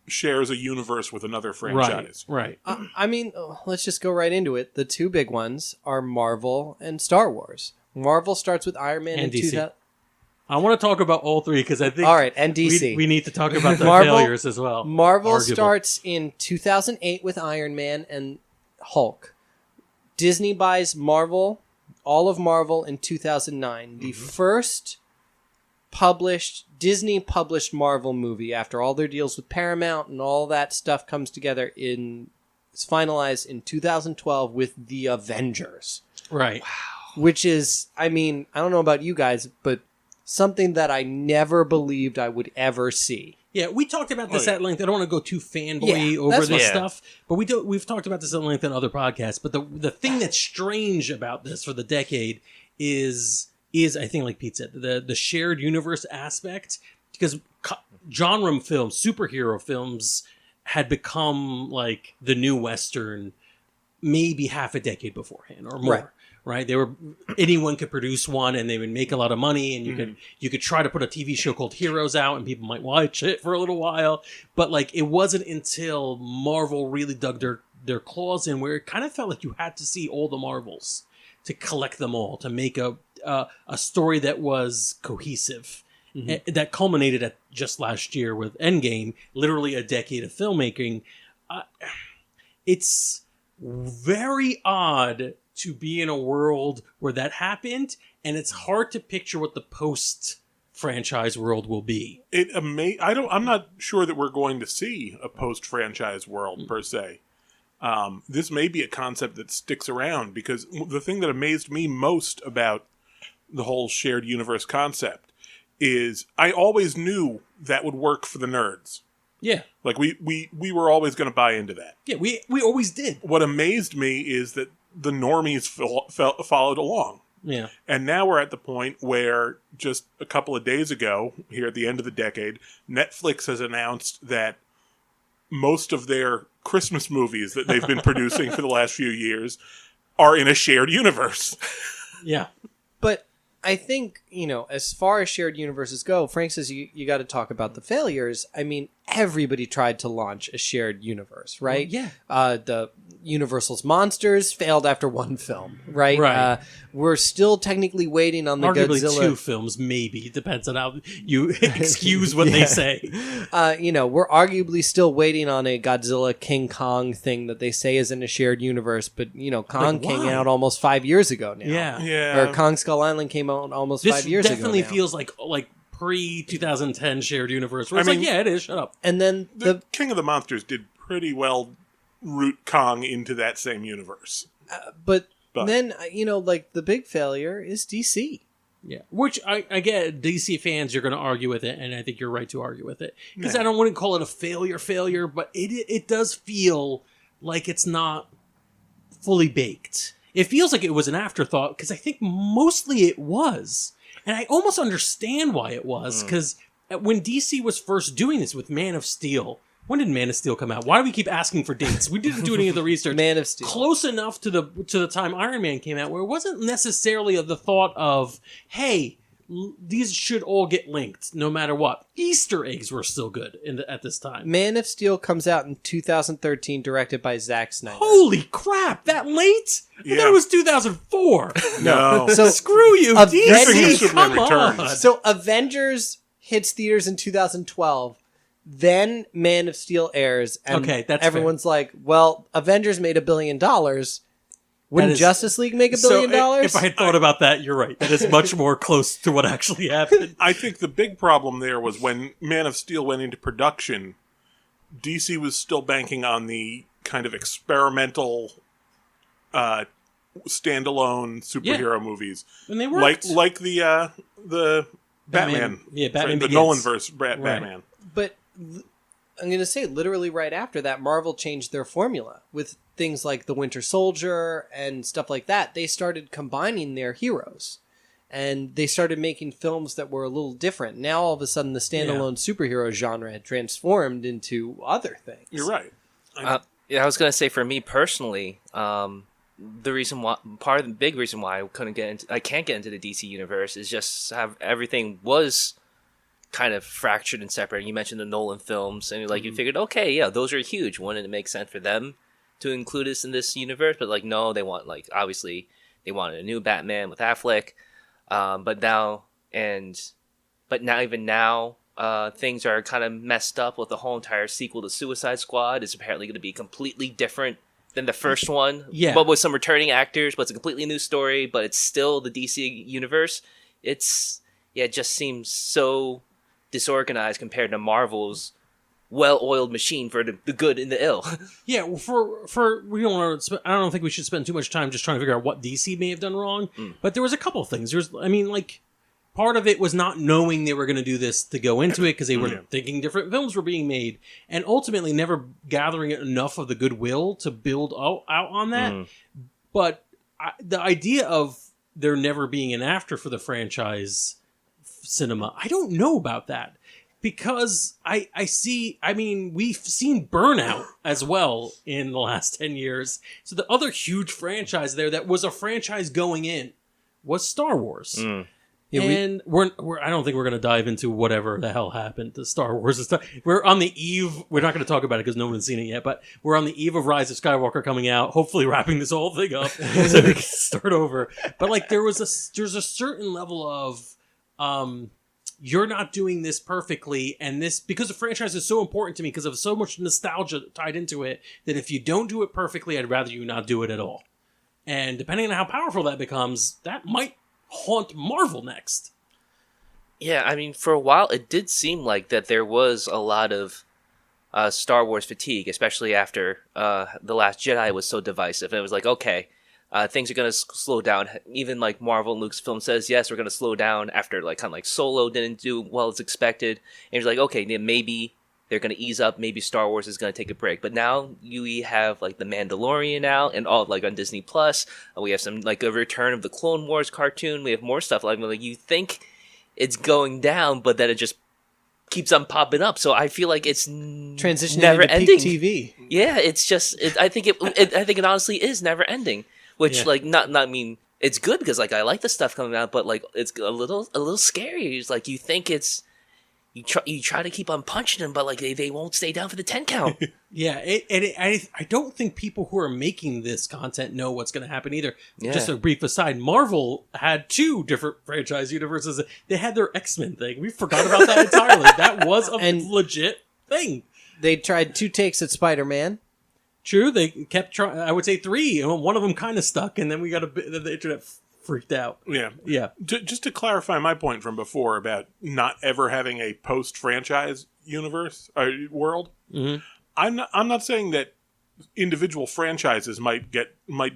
shares a universe with another franchise. Right. I mean, let's just go right into it. The two big ones are Marvel and Star Wars. Marvel starts with Iron Man And in DC. 2000. I want to talk about all three because I think All right, and DC. we need to talk about the Marvel- failures as well. Marvel Arguable. starts in 2008 with Iron Man and Hulk. Disney buys Marvel, all of Marvel in 2009. The first Disney published Marvel movie after all their deals with Paramount and all that stuff comes together is finalized in 2012 with The Avengers. Right. Which is, I mean, I don't know about you guys, but something that I never believed I would ever see. Yeah, we talked about this at length. I don't want to go too fanboy over this stuff, but we've talked about this at length in other podcasts. But the thing that's strange about this for the decade is I think, like Pete said, the shared universe aspect, because genre films, superhero films, had become like the new Western maybe half a decade beforehand or more. Right? They were anyone could produce one, and they would make a lot of money, and you could try to put a TV show called Heroes out, and people might watch it for a little while. But like, it wasn't until Marvel really dug their claws in, where it kind of felt like you had to see all the Marvels to collect them all, to make a story that was cohesive. That culminated at just last year with Endgame, literally a decade of filmmaking. It's very odd to be in a world where that happened, and it's hard to picture what the post-franchise world will be. I'm not sure that we're going to see a post-franchise world per se. This may be a concept that sticks around, because the thing that amazed me most about the whole shared universe concept is I always knew that would work for the nerds. Yeah. Like we were always going to buy into that. Yeah, we always did. What amazed me is that the normies followed along. Yeah. And now we're at the point where just a couple of days ago, here at the end of the decade, Netflix has announced that most of their Christmas movies that they've been producing for the last few years are in a shared universe. Yeah. But I think, as far as shared universes go, Frank says you got to talk about the failures. I mean, everybody tried to launch a shared universe, right? yeah. The Universal's Monsters failed after one film, right? Right. We're still technically waiting on the Arguably Godzilla. 2 films, maybe. It depends on how you excuse what they say. We're arguably still waiting on a Godzilla King Kong thing that they say is in a shared universe, but Kong came why? out almost 5 years ago now. Yeah. Yeah. Or Kong Skull Island came out almost This 5 years ago. definitely now. feels like pre-2010 shared universe. Where it's I mean- like, yeah, it is. Shut up. And then The King of the Monsters did pretty well root Kong into that same universe. but But- then the big failure is DC. Yeah, which I get. DC fans, you're going to argue with it, and I think you're right to argue with it because I wouldn't call it a failure, but it does feel like it's not fully baked. It feels like it was an afterthought because I think mostly it was, and I almost understand why it was because when DC was first doing this with Man of Steel. When did Man of Steel come out? Why do we keep asking for dates? We didn't do any of the research. Man of Steel. Close enough to the time Iron Man came out where it wasn't necessarily of the thought of, hey, these should all get linked no matter what. Easter eggs were still good at this time. Man of Steel comes out in 2013, directed by Zack Snyder. Holy crap, that late? I Yeah. thought it was 2004. No. So Screw you, Avengers- DC, Superman come on. Returns. So Avengers hits theaters in 2012. Then Man of Steel airs, and Okay, that's everyone's like, "Well, Avengers made $1 billion. Wouldn't That is- Justice League make $1 billion?" If I had thought about that, you're right. That is much more close to what actually happened. I think the big problem there was when Man of Steel went into production, DC was still banking on the kind of experimental standalone superhero movies. And they worked. Like the Batman. Yeah, Batman the Begins. Nolan-verse Batman. But I'm going to say, literally right after that, Marvel changed their formula with things like the Winter Soldier and stuff like that. They started combining their heroes, and they started making films that were a little different. Now, all of a sudden, the standalone superhero genre had transformed into other things. You're right. Yeah, I was gonna say for me personally, the reason why, part of the big reason why I can't get into the DC universe is just have everything was kind of fractured and separate. You mentioned the Nolan films, and you figured, okay, yeah, those are huge. Wouldn't it make sense for them to include us in this universe? But no, they want obviously they wanted a new Batman with Affleck, but now even now. Things are kind of messed up with the whole entire sequel to Suicide Squad. It's apparently going to be completely different than the first one. Yeah. But with some returning actors, but it's a completely new story, but it's still the DC universe. It just seems so disorganized compared to Marvel's well-oiled machine for the good and the ill. Yeah, well, for we don't want to. I don't think we should spend too much time just trying to figure out what DC may have done wrong. But there was a couple of things. Part of it was not knowing they were going to do this to go into it because they were thinking different films were being made, and ultimately never gathering enough of the goodwill to build out on that. But the idea of there never being an after for the franchise cinema, I don't know about that. Because we've seen Burnout as well in the last 10 years. So the other huge franchise there that was a franchise going in was Star Wars. Yeah, and I don't think we're going to dive into whatever the hell happened to Star Wars and stuff. We're on the eve, we're not going to talk about it because no one's seen it yet, but we're on the eve of Rise of Skywalker coming out, hopefully wrapping this whole thing up so we can start over. But there's a certain level of, you're not doing this perfectly, and this, because the franchise is so important to me, because of so much nostalgia tied into it, that if you don't do it perfectly, I'd rather you not do it at all. And depending on how powerful that becomes, that might haunt Marvel next. Yeah, for a while, it did seem like that there was a lot of Star Wars fatigue, especially after The Last Jedi was so divisive. And it was like, okay, things are going to slow down. Even Marvel and Lucasfilm says, yes, we're going to slow down after Solo didn't do well as expected. And it's like, okay, then maybe they're going to ease up. Maybe Star Wars is going to take a break. But now you have The Mandalorian out and all on Disney Plus. We have some a return of the Clone Wars cartoon. We have more stuff you think it's going down, but then it just keeps on popping up. So I feel like it's transitioning never into ending. peak TV. Yeah, it's just. I think it honestly is never ending. Which it's good because I like the stuff coming out, but it's a little scary. It's you think it's you try to keep on punching them, but like they won't stay down for the 10 count. Yeah, I don't think people who are making this content know what's going to happen either. Yeah. Just a brief aside, Marvel had 2 different franchise universes. They had their X-Men thing. We forgot about that entirely. That was a legit thing. They tried 2 takes at Spider-Man. True, they kept trying. I would say 3, and one of them kind of stuck, and then we got the internet freaked out. Yeah. Just to clarify my point from before about not ever having a post-franchise universe world, Mm-hmm. I'm not saying that individual franchises might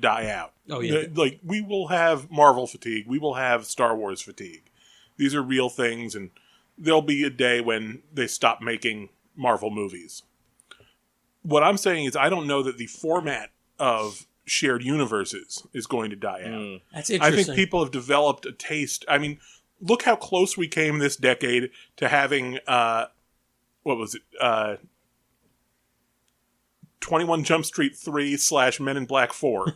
die out. Oh yeah, Like we will have Marvel fatigue, we will have Star Wars fatigue. These are real things, and there'll be a day when they stop making Marvel movies. What I'm saying is I don't know that the format of shared universes is going to die out. that's I interesting. think people have developed a taste. I mean, look how close we came this decade to having, 21 Jump Street 3 / Men in Black 4.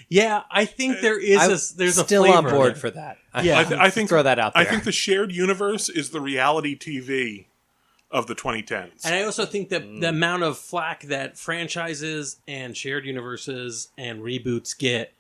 Yeah, I think there's a still flavor on board there. for that. Yeah. I think throw that out there. I think the shared universe is the reality TV of the 2010s. And I also think that the amount of flack that franchises and shared universes and reboots get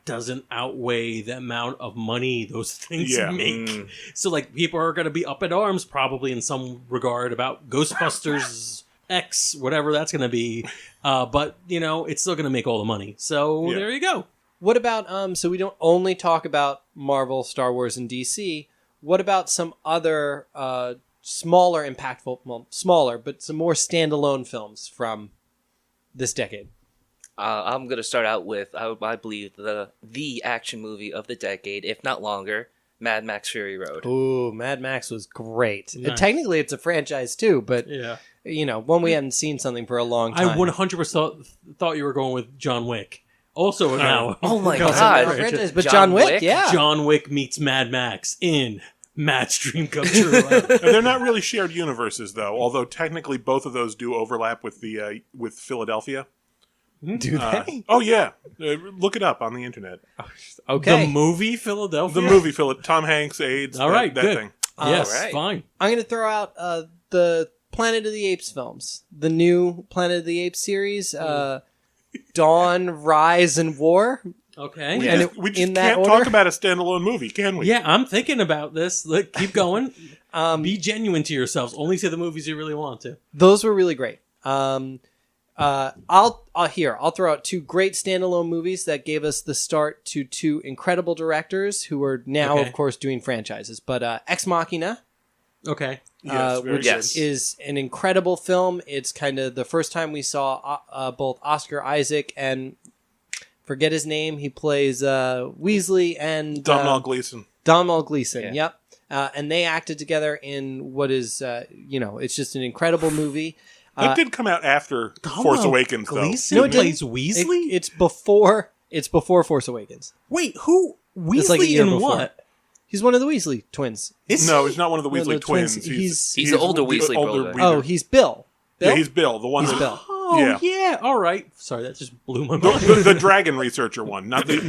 doesn't outweigh the amount of money those things make. So, like, people are going to be up in arms probably in some regard about Ghostbusters X, whatever that's going to be. But, it's still going to make all the money. So, there you go. What about, so we don't only talk about Marvel, Star Wars, and DC. What about some other smaller, impactful, well, smaller, but some more standalone films from this decade? I'm going to start out with, I believe, the action movie of the decade, if not longer, Mad Max Fury Road. Ooh, Mad Max was great. Nice. Technically, it's a franchise too, but Yeah. When we hadn't seen something for a long time. I 100% thought you were going with John Wick. Also now. Oh my Because of God. the franchise, but John John Wick, Wick? yeah. John Wick meets Mad Max in Matt's Dream Come True. And they're not really shared universes, though. Although technically, both of those do overlap with with Philadelphia. Do they? Oh yeah, look it up on the internet. Okay. The movie Philadelphia? The movie Tom Hanks, AIDS. All right, that good. thing. Yes, All right. fine. I'm going to throw out the Planet of the Apes films. The new Planet of the Apes series, Dawn, Rise, and War. Okay. We Yeah. just, we just in that can't order? talk about a standalone movie, can we? Yeah, I'm thinking about this. Look, keep going. Be genuine to yourselves. Only say the movies you really want to. Those were really great. I'll throw out 2 great standalone movies that gave us the start to 2 incredible directors who are now, Okay. of course, doing franchises. But Ex Machina, Okay. Yes, very which good. Yes. is an incredible film. It's kind of the first time we saw both Oscar Isaac and forget his name. He plays Weasley and Domhnall Gleeson. Domhnall Gleeson. Yeah. Yep. And they acted together in what is, it's just an incredible movie. That did come out after Force Awakens, though. Gleason No, it plays didn't. Weasley? It's before Force Awakens. Wait, who? It's like a Weasley year in before. what? He's one of the Weasley twins. Is No, he? he's not one of the No, Weasley the twins. twins. He's the older Weasley brother. Oh, he's Bill. Bill? Yeah, he's Bill. The one He's that, Bill. Oh, yeah. All right. Sorry, that just blew my The, mind. the dragon researcher one, not the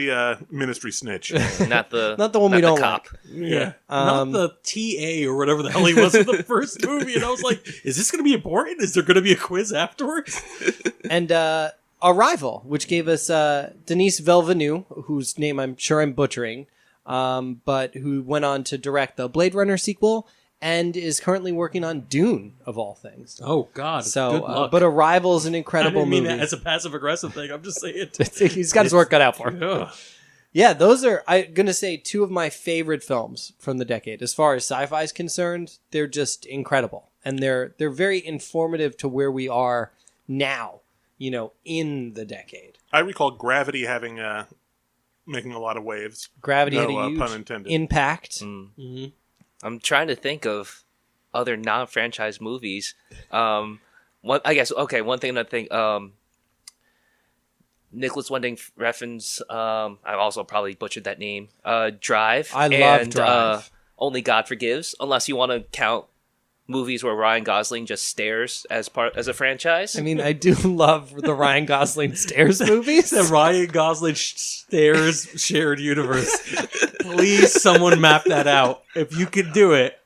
Yeah. ministry snitch. Not the Not the one we not don't the cop. Yeah. Not the TA or whatever the hell he was in the first movie. And I was like, is this going to be important? Is there going to be a quiz afterwards? And Arrival, which gave us Denis Villeneuve, whose name I'm sure I'm butchering, but who went on to direct the Blade Runner sequel and is currently working on Dune, of all things. Oh, God. So, good luck. but Arrival is an I incredible didn't mean movie. that as a passive-aggressive thing. I'm just saying. He's got his work cut out for him. Ugh. Yeah, those are, I'm going to say, 2 of my favorite films from the decade. As far as sci-fi is concerned, they're just incredible. And they're very informative to where we are now, in the decade. I recall Gravity having making a lot of waves. Gravity had No, a huge pun intended. impact. Mm-hmm. I'm trying to think of other non-franchise movies. One thing I think Nicholas Winding Refn's I also probably butchered that name. Drive. I love and, Drive. Only God Forgives, unless you want to count movies where Ryan Gosling just stares as a franchise. I mean, I do love the Ryan Gosling Stairs movies. The Ryan Gosling Stairs shared universe. Please, someone map that out. If you could do it,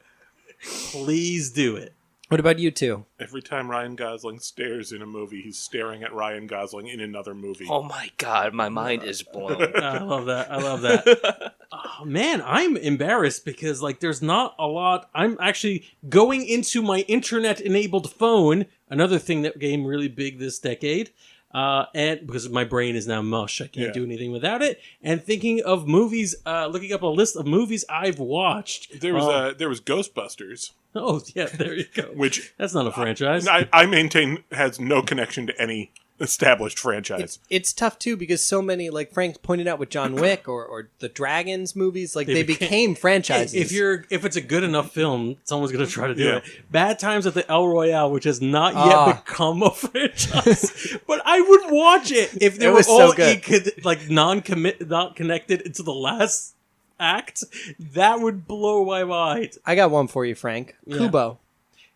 Please do it. What about you two? Every time Ryan Gosling stares in a movie, he's staring at Ryan Gosling in another movie. Oh my god, my mind is blown. I love that. Oh, man, I'm embarrassed because there's not a lot. I'm actually going into my internet-enabled phone. Another thing that became really big this decade. And because my brain is now mush, I can't do anything without it. And thinking of movies, looking up a list of movies I've watched. There was Ghostbusters. Oh yeah, there you go. Which that's not a franchise. I maintain has no connection to any established franchise. It's tough too because so many, like Frank pointed out with John Wick or the Dragons movies, they became franchises. If it's a good enough film, someone's going to try to do it. Bad Times at the El Royale, which has not yet become a franchise, but I would watch it if they were all not connected into the last act. That would blow my mind. I got one for you, Frank. Yeah.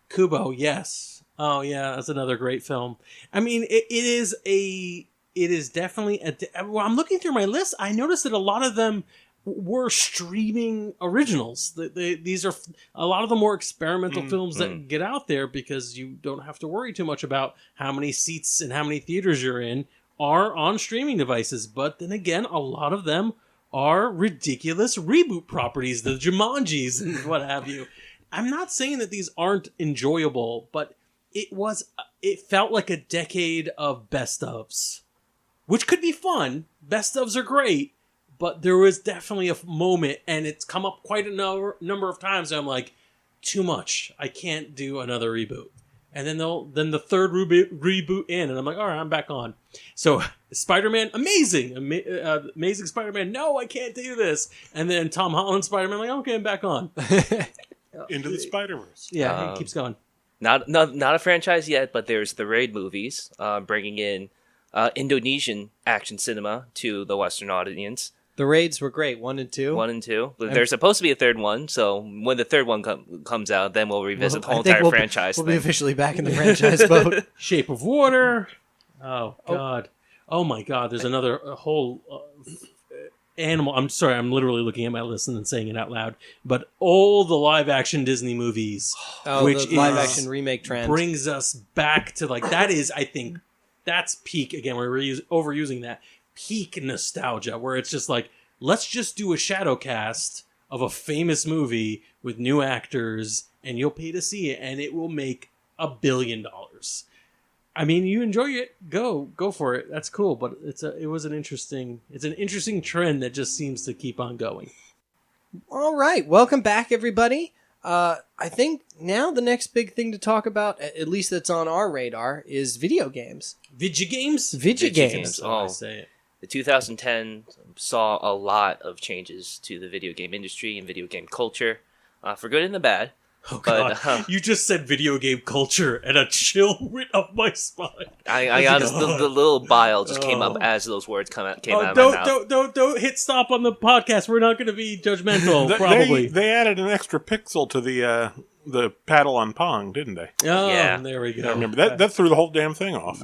Kubo, yes. Oh yeah, that's another great film. I mean, it is definitely well, I'm looking through my list. I noticed that a lot of them were streaming originals. These are a lot of the more experimental films that get out there because you don't have to worry too much about how many seats and how many theaters you're in are on streaming devices. But then again, a lot of them are ridiculous reboot properties, the Jumanjis and what have you. I'm not saying that these aren't enjoyable, but it felt like a decade of best ofs, which could be fun. Best ofs are great, but there was definitely a moment, and it's come up quite a number of times. And I'm like, too much. I can't do another reboot. And then the third reboot in, and I'm like, all right, I'm back on. So Spider-Man, amazing Spider-Man. No, I can't do this. And then Tom Holland Spider-Man, like, okay, I'm back on. Into the Spider-Verse. Yeah, it keeps going. Not a franchise yet, but there's the Raid movies, bringing in Indonesian action cinema to the Western audience. The Raids were great, 1 and 2. 1 and 2. But there's supposed to be a third one, so when the third one comes out, then we'll revisit the whole entire franchise. We'll be officially back in the franchise boat. Shape of Water. Oh, God. Oh, my God. There's another whole animal. I'm sorry, I'm literally looking at my list and then saying it out loud. But all the live-action Disney movies, which the live-action remake trend, brings us back to, that is, I think, that's peak. Again, we're overusing that. Peak nostalgia, where it's just let's just do a shadow cast of a famous movie with new actors, and you'll pay to see it, and it will make $1 billion. I mean, you enjoy it, go for it. That's cool, but it's an interesting trend that just seems to keep on going. All right, welcome back, everybody. I think now the next big thing to talk about, at least that's on our radar, is video games. Video games. That's how I say it. The 2010 saw a lot of changes to the video game industry and video game culture, for good and the bad. Oh, God. You just said video game culture, and a chill went up my spine. I honestly, the little bile just came up as those words came out of my mouth. Don't hit stop on the podcast. We're not going to be judgmental, probably. They added an extra pixel to the paddle on Pong, didn't they? Oh, yeah. There we go. I remember that threw the whole damn thing off.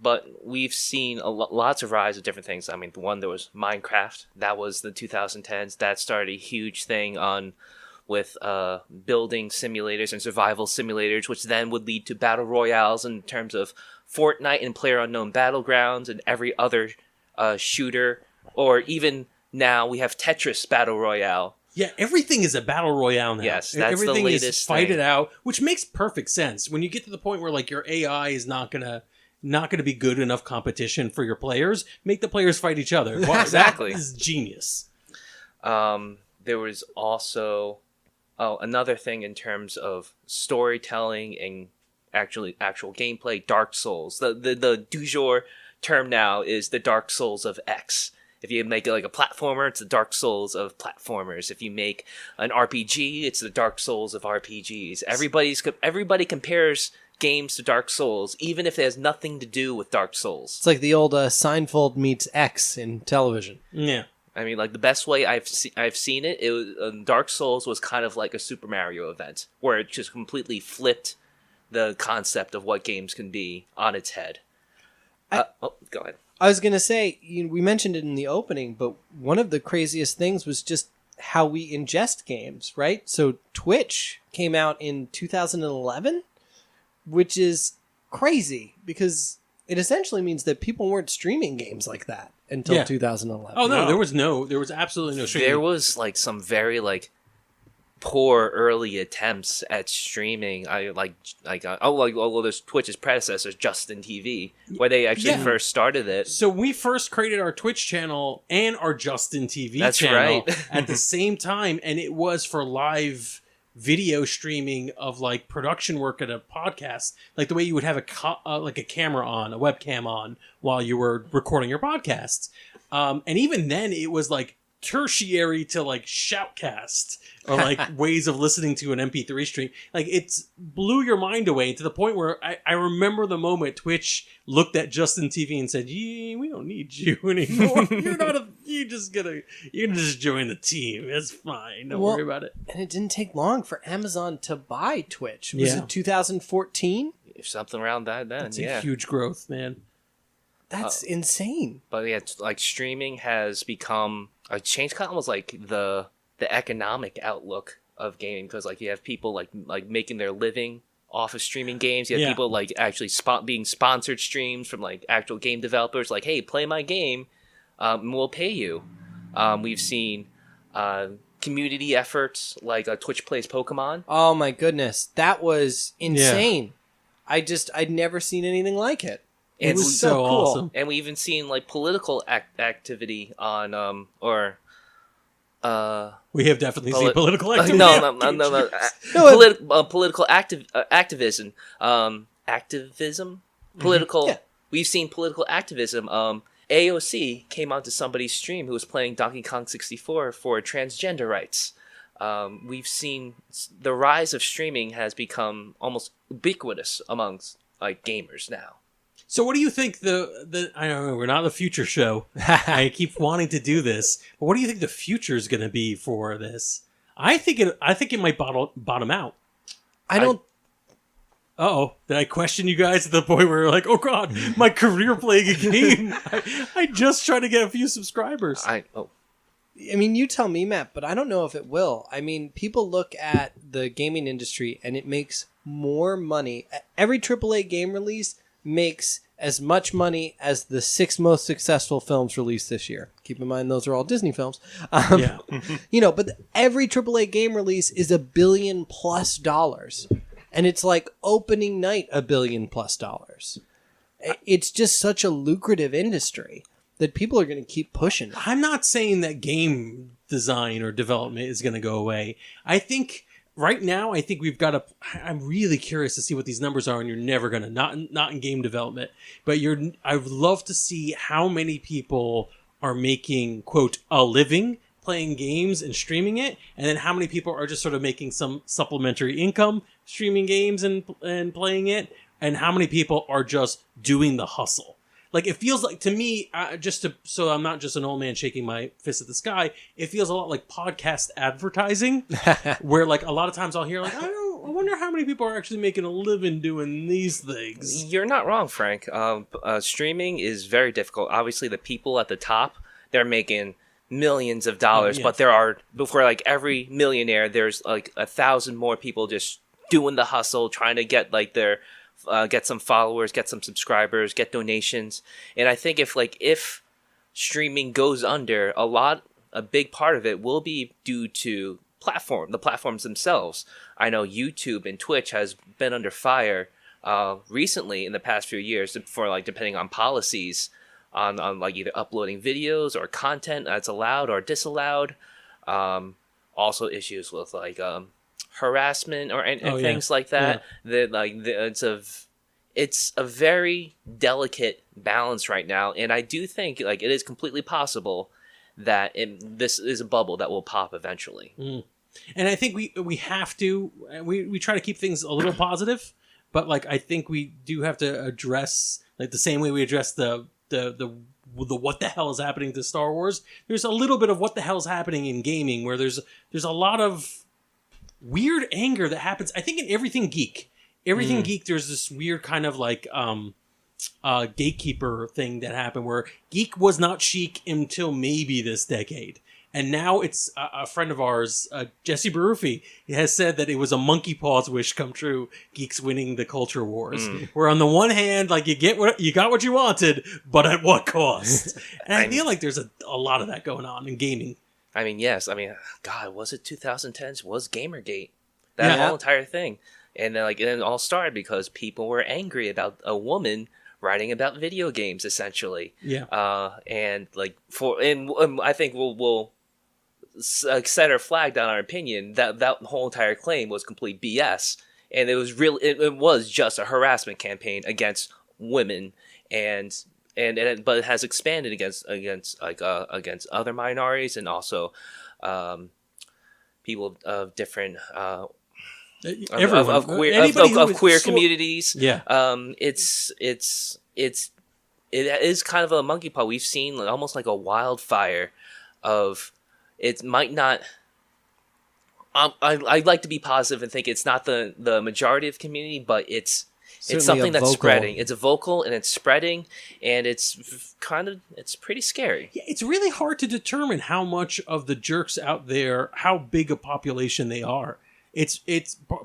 But we've seen lots of rise of different things. I mean, the one that was Minecraft, that was the 2010s. That started a huge thing with building simulators and survival simulators, which then would lead to battle royales in terms of Fortnite and PlayerUnknown Battlegrounds and every other shooter. Or even now we have Tetris Battle Royale. Yeah, everything is a battle royale now. Yes, that's everything the latest is fight it out, which makes perfect sense. When you get to the point where your AI is not gonna be good enough competition for your players, make the players fight each other. Well, exactly. That is genius. There was also another thing in terms of storytelling and actual gameplay. Dark Souls. The du jour term now is the Dark Souls of X. If you make it like a platformer, it's the Dark Souls of platformers. If you make an RPG, it's the Dark Souls of RPGs. Everybody compares games to Dark Souls, even if it has nothing to do with Dark Souls. It's like the old Seinfeld meets X in television. Yeah. I mean, the best way I've seen it, Dark Souls was kind of like a Super Mario event, where it just completely flipped the concept of what games can be on its head. Go ahead. I was going to say, we mentioned it in the opening, but one of the craziest things was just how we ingest games, right? So Twitch came out in 2011, which is crazy because it essentially means that people weren't streaming games like that until 2011. Oh no, there was absolutely no streaming. There was like some very like poor early attempts at streaming. There's Twitch's predecessor, Justin TV, where they actually first started it. So we first created our Twitch channel and our Justin TV That's channel right. at the same time, and it was for live video streaming of like production work at a podcast, like the way you would have a camera on, a webcam on while you were recording your podcasts. And even then, it was like tertiary to like shoutcast or like ways of listening to an MP3 stream. Like it's blew your mind away to the point where I remember the moment Twitch looked at Justin TV and said, "Yeah, we don't need you anymore. You're gonna just join the team. It's fine. Don't worry about it." And it didn't take long for Amazon to buy Twitch. Was it 2014? Something around that then. It's a huge growth, man. That's insane. But yeah, like streaming has become a change, kind of almost like the economic outlook of gaming, because like you have people like making their living off of streaming games. You have people like actually being sponsored streams from like actual game developers, like, hey, play my game, and we'll pay you. We've seen community efforts like Twitch Plays Pokemon. Oh my goodness, that was insane. I'd never seen anything like it. It was so cool. Awesome. And we even seen like political activity on we have definitely seen political activity. Political activism. Political. We've seen political activism. AOC came onto somebody's stream who was playing Donkey Kong 64 for transgender rights. We've seen the rise of streaming has become almost ubiquitous amongst like gamers now. So what do you think I don't know, we're not the future show. I keep wanting to do this. But what do you think the future is going to be for this? I think it might bottom out. Uh-oh. Did I question you guys at the point where you're like, oh God, my career playing a game. I just try to get a few subscribers. I mean, you tell me, Matt, but I don't know if it will. I mean, people look at the gaming industry and it makes more money. Every AAA game release makes as much money as the 6 most successful films released this year. Keep in mind, those are all Disney films. But every AAA game release is $1 billion+. And it's like opening night $1 billion+. It's just such a lucrative industry that people are going to keep pushing. I'm not saying that game design or development is going to go away. I think right now, we've got to. I'm really curious to see what these numbers are, and you're never gonna not in game development, but I would love to see how many people are making quote a living playing games and streaming it, and then how many people are just sort of making some supplementary income streaming games and playing it, and how many people are just doing the hustle. Like, it feels like, to me, so I'm not just an old man shaking my fist at the sky, it feels a lot like podcast advertising, where, like, a lot of times I'll hear, like, I wonder how many people are actually making a living doing these things. You're not wrong, Frank. Streaming is very difficult. Obviously, the people at the top, they're making millions of dollars, but before, like, every millionaire, there's, like, 1,000 more people just doing the hustle, trying to get, like, their... get some followers, get some subscribers, get donations. And I think if streaming goes under, a big part of it will be due to the platforms themselves. I know YouTube and Twitch has been under fire recently in the past few years for like depending on policies on like either uploading videos or content that's allowed or disallowed. Also issues with like harassment and things like that. It's a very delicate balance right now, and I do think like it is completely possible that this is a bubble that will pop eventually. And I think we have to we try to keep things a little positive, but like I think we do have to address like the same way we address the what the hell is happening to Star Wars. There's a little bit of what the hell is happening in gaming where there's a lot of weird anger that happens. I think in everything geek, there's this weird kind of like gatekeeper thing that happened where geek was not chic until maybe this decade, And now it's a friend of ours, Jesse Baruffi, has said that it was a monkey paw's wish come true, Geeks winning the culture wars. Where on the one hand, like you got what you wanted, but at what cost? And I feel like there's a lot of that going on in gaming. I mean, yes. I mean, God, was it 2010s? Was Gamergate that whole entire thing? And it all started because people were angry about a woman writing about video games, essentially. Yeah. And I think we'll set our flag down our opinion that whole entire claim was complete BS, and it was it was just a harassment campaign against women, but it has expanded against other minorities and also people of different queer communities. Yeah. It is kind of a monkey paw. We've seen almost like a wildfire of. It might not. I'd like to be positive and think it's not the majority of the community, but it's something that's spreading. It's vocal and it's spreading, and it's pretty scary. Yeah, it's really hard to determine how much of the jerks out there, how big a population they are. It's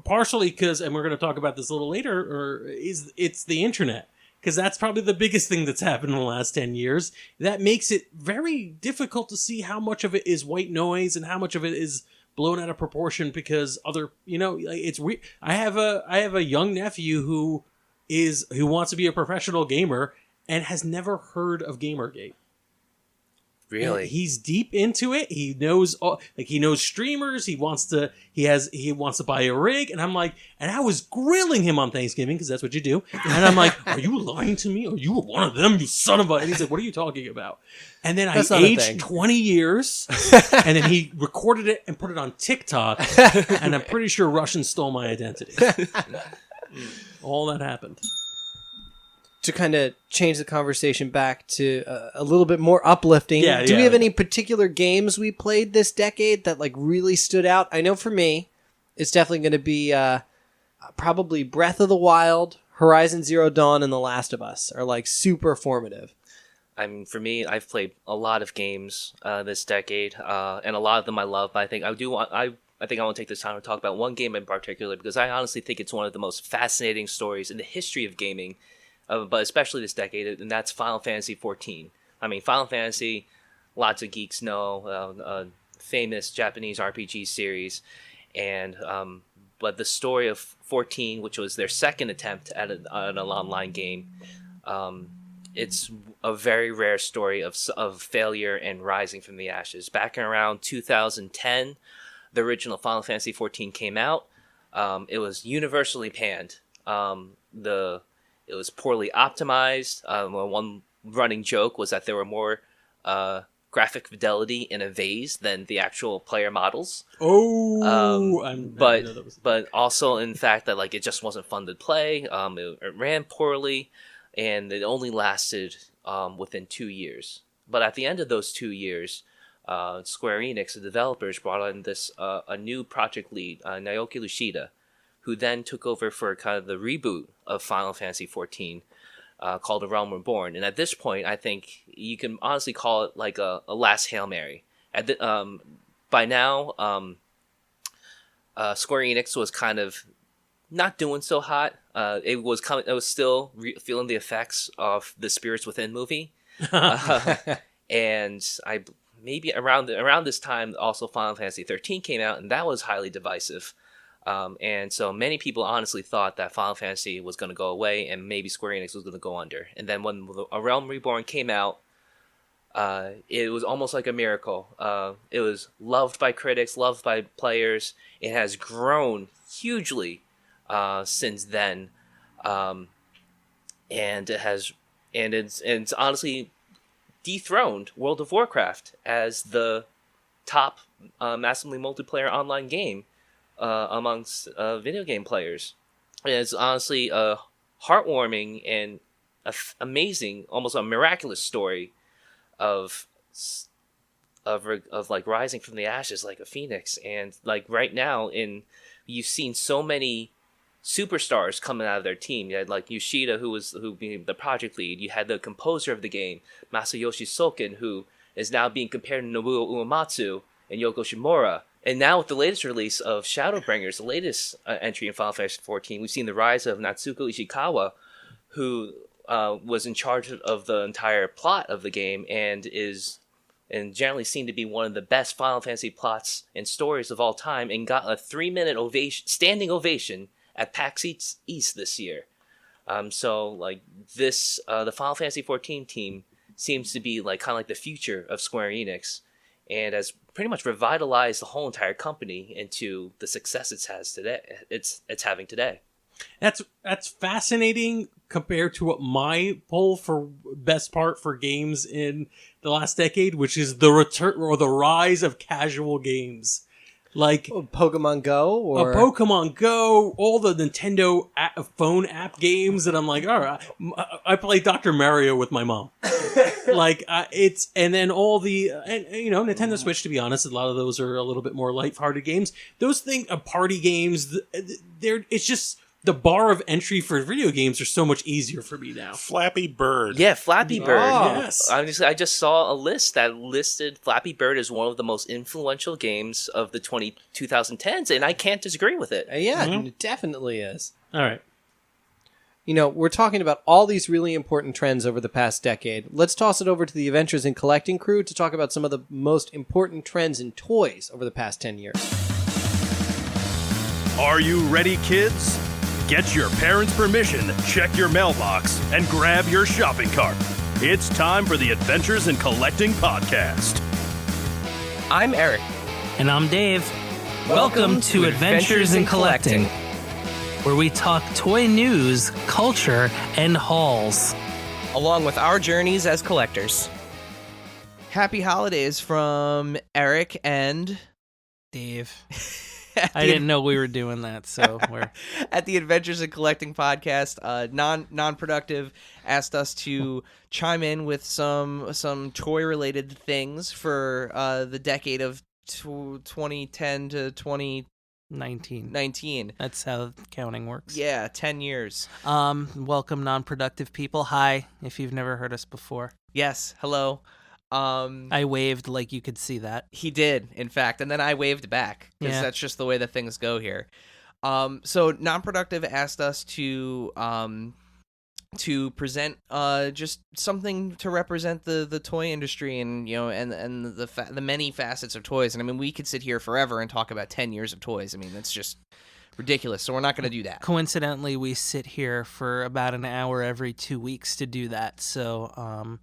partially because, and we're going to talk about this a little later, it's the internet. Because that's probably the biggest thing that's happened in the last 10 years. That makes it very difficult to see how much of it is white noise and how much of it is blown out of proportion because it's weird. I have a young nephew who wants to be a professional gamer and has never heard of Gamergate. Really? And he's deep into it. He knows streamers. He wants to buy a rig, and I'm like, and I was grilling him on Thanksgiving because that's what you do. And I'm like, are you lying to me? Are you one of them, you son of a? And he's like, what are you talking about? And then I aged 20 years, and then he recorded it and put it on TikTok, and I'm pretty sure Russians stole my identity. All that happened. To kind of change the conversation back to a little bit more uplifting, do we have any particular games we played this decade that really stood out? I know for me, it's definitely going to be probably Breath of the Wild, Horizon Zero Dawn, and The Last of Us are super formative. I mean, for me, I've played a lot of games this decade, and a lot of them I love. But I think I think I want to take this time to talk about one game in particular because I honestly think it's one of the most fascinating stories in the history of gaming. But especially this decade, and that's Final Fantasy XIV. I mean, Final Fantasy, lots of geeks know, famous Japanese RPG series, and but the story of 14, which was their second attempt at an online game, it's a very rare story of failure and rising from the ashes. Back in around 2010, the original Final Fantasy XIV came out. It was universally panned. It was poorly optimized. One running joke was that there were more graphic fidelity in a vase than the actual player models. But also in fact that it just wasn't fun to play. It ran poorly, and it only lasted within 2 years. But at the end of those 2 years, Square Enix, the developers, brought in a new project lead, Naoki Yoshida, who then took over for kind of the reboot of Final Fantasy XIV called A Realm Reborn. And at this point, I think you can honestly call it a last Hail Mary. By now, Square Enix was kind of not doing so hot. It was still feeling the effects of the Spirits Within movie. And maybe around this time, also Final Fantasy XIII came out, and that was highly divisive. And so many people honestly thought that Final Fantasy was going to go away and maybe Square Enix was going to go under. And then when A Realm Reborn came out, it was almost like a miracle. It was loved by critics, loved by players. It has grown hugely since then, and it's honestly dethroned World of Warcraft as the top massively multiplayer online game. Amongst video game players. And it's honestly a heartwarming and amazing, almost a miraculous story of rising from the ashes like a phoenix. And right now, you've seen so many superstars coming out of their team. You had Yoshida, who being the project lead. You had the composer of the game, Masayoshi Soken, who is now being compared to Nobuo Uematsu and Yoko Shimura. And now with the latest release of Shadowbringers, the latest entry in Final Fantasy XIV, we've seen the rise of Natsuko Ishikawa, who was in charge of the entire plot of the game and is generally seen to be one of the best Final Fantasy plots and stories of all time, and got a 3-minute standing ovation at PAX East this year. So like this, the Final Fantasy XIV team seems to be like kind of like the future of Square Enix, and has pretty much revitalized the whole entire company into the success it has today. It's having today. That's fascinating compared to what my poll for best part for games in the last decade, which is the return or the rise of casual games. Like Pokemon Go or Pokemon Go, all the Nintendo phone app games that I'm like, all right, I play Dr. Mario with my mom. Like it's, and then all the, and you know, Nintendo Switch, to be honest, a lot of those are a little bit more lighthearted games. Those things, party games, it's just, the bar of entry for video games are so much easier for me now. Flappy Bird. Yeah, Flappy Bird. Yes. I just saw a list that listed Flappy Bird as one of the most influential games of the 2010s, and I can't disagree with it. Yeah, it definitely is. All right. You know, we're talking about all these really important trends over the past decade. Let's toss it over to the Adventures in Collecting crew to talk about some of the most important trends in toys over the past 10 years. Are you ready, kids? Get your parents' permission, check your mailbox, and grab your shopping cart. It's time for the Adventures in Collecting podcast. I'm Eric. And I'm Dave. Welcome to Adventures in Collecting, where we talk toy news, culture, and hauls. Along with our journeys as collectors. Happy holidays from Eric and Dave. I didn't know we were doing that, so we're at the Adventures in Collecting podcast. Non-Productive asked us to chime in with some toy-related things for the decade of 2010 to 2019. That's how counting works. Yeah, 10 years. Welcome, non-productive people. Hi, if you've never heard us before. Yes, hello. I waved like you could see that. He did, in fact, and then I waved back because that's just the way that things go here. So Non-Productive asked us to present just something to represent the toy industry and and the many facets of toys. And I mean, we could sit here forever and talk about 10 years of toys. I mean, that's just ridiculous. So we're not going to do that. Coincidentally, we sit here for about an hour every 2 weeks to do that. So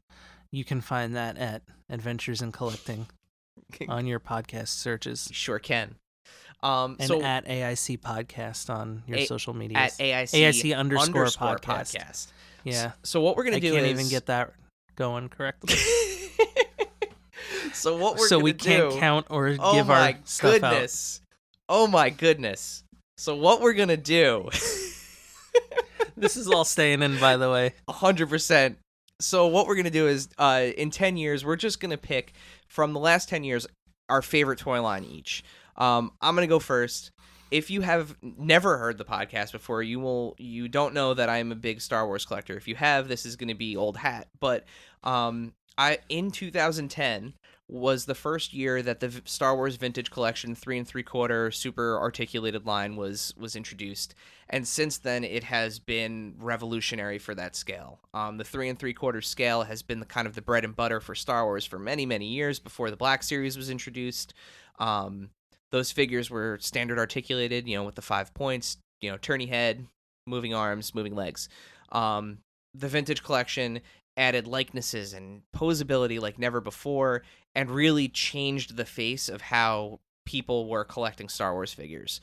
you can find that at Adventures in Collecting on your podcast searches. You sure can. And at AIC Podcast on your social medias. At AIC underscore podcast. Yeah. So what we're going to do is... I can't even get that going correctly. So what we're So going we to do... can't count or give our stuff out. Oh my goodness. So what we're going to do... This is all staying in, by the way. 100%. So what we're going to do is, in 10 years, we're just going to pick, from the last 10 years, our favorite toy line each. I'm going to go first. If you have never heard the podcast before, you don't know that I'm a big Star Wars collector. If you have, this is going to be old hat. But in 2010 was the first year that the Star Wars Vintage Collection 3 3/4 super articulated line was introduced, and since then it has been revolutionary for that scale. The 3 3/4 scale has been the kind of the bread and butter for Star Wars for many years before the Black Series was introduced. Those figures were standard articulated, with the 5 points, turny head, moving arms, moving legs. The Vintage Collection added likenesses and posability like never before, and really changed the face of how people were collecting Star Wars figures.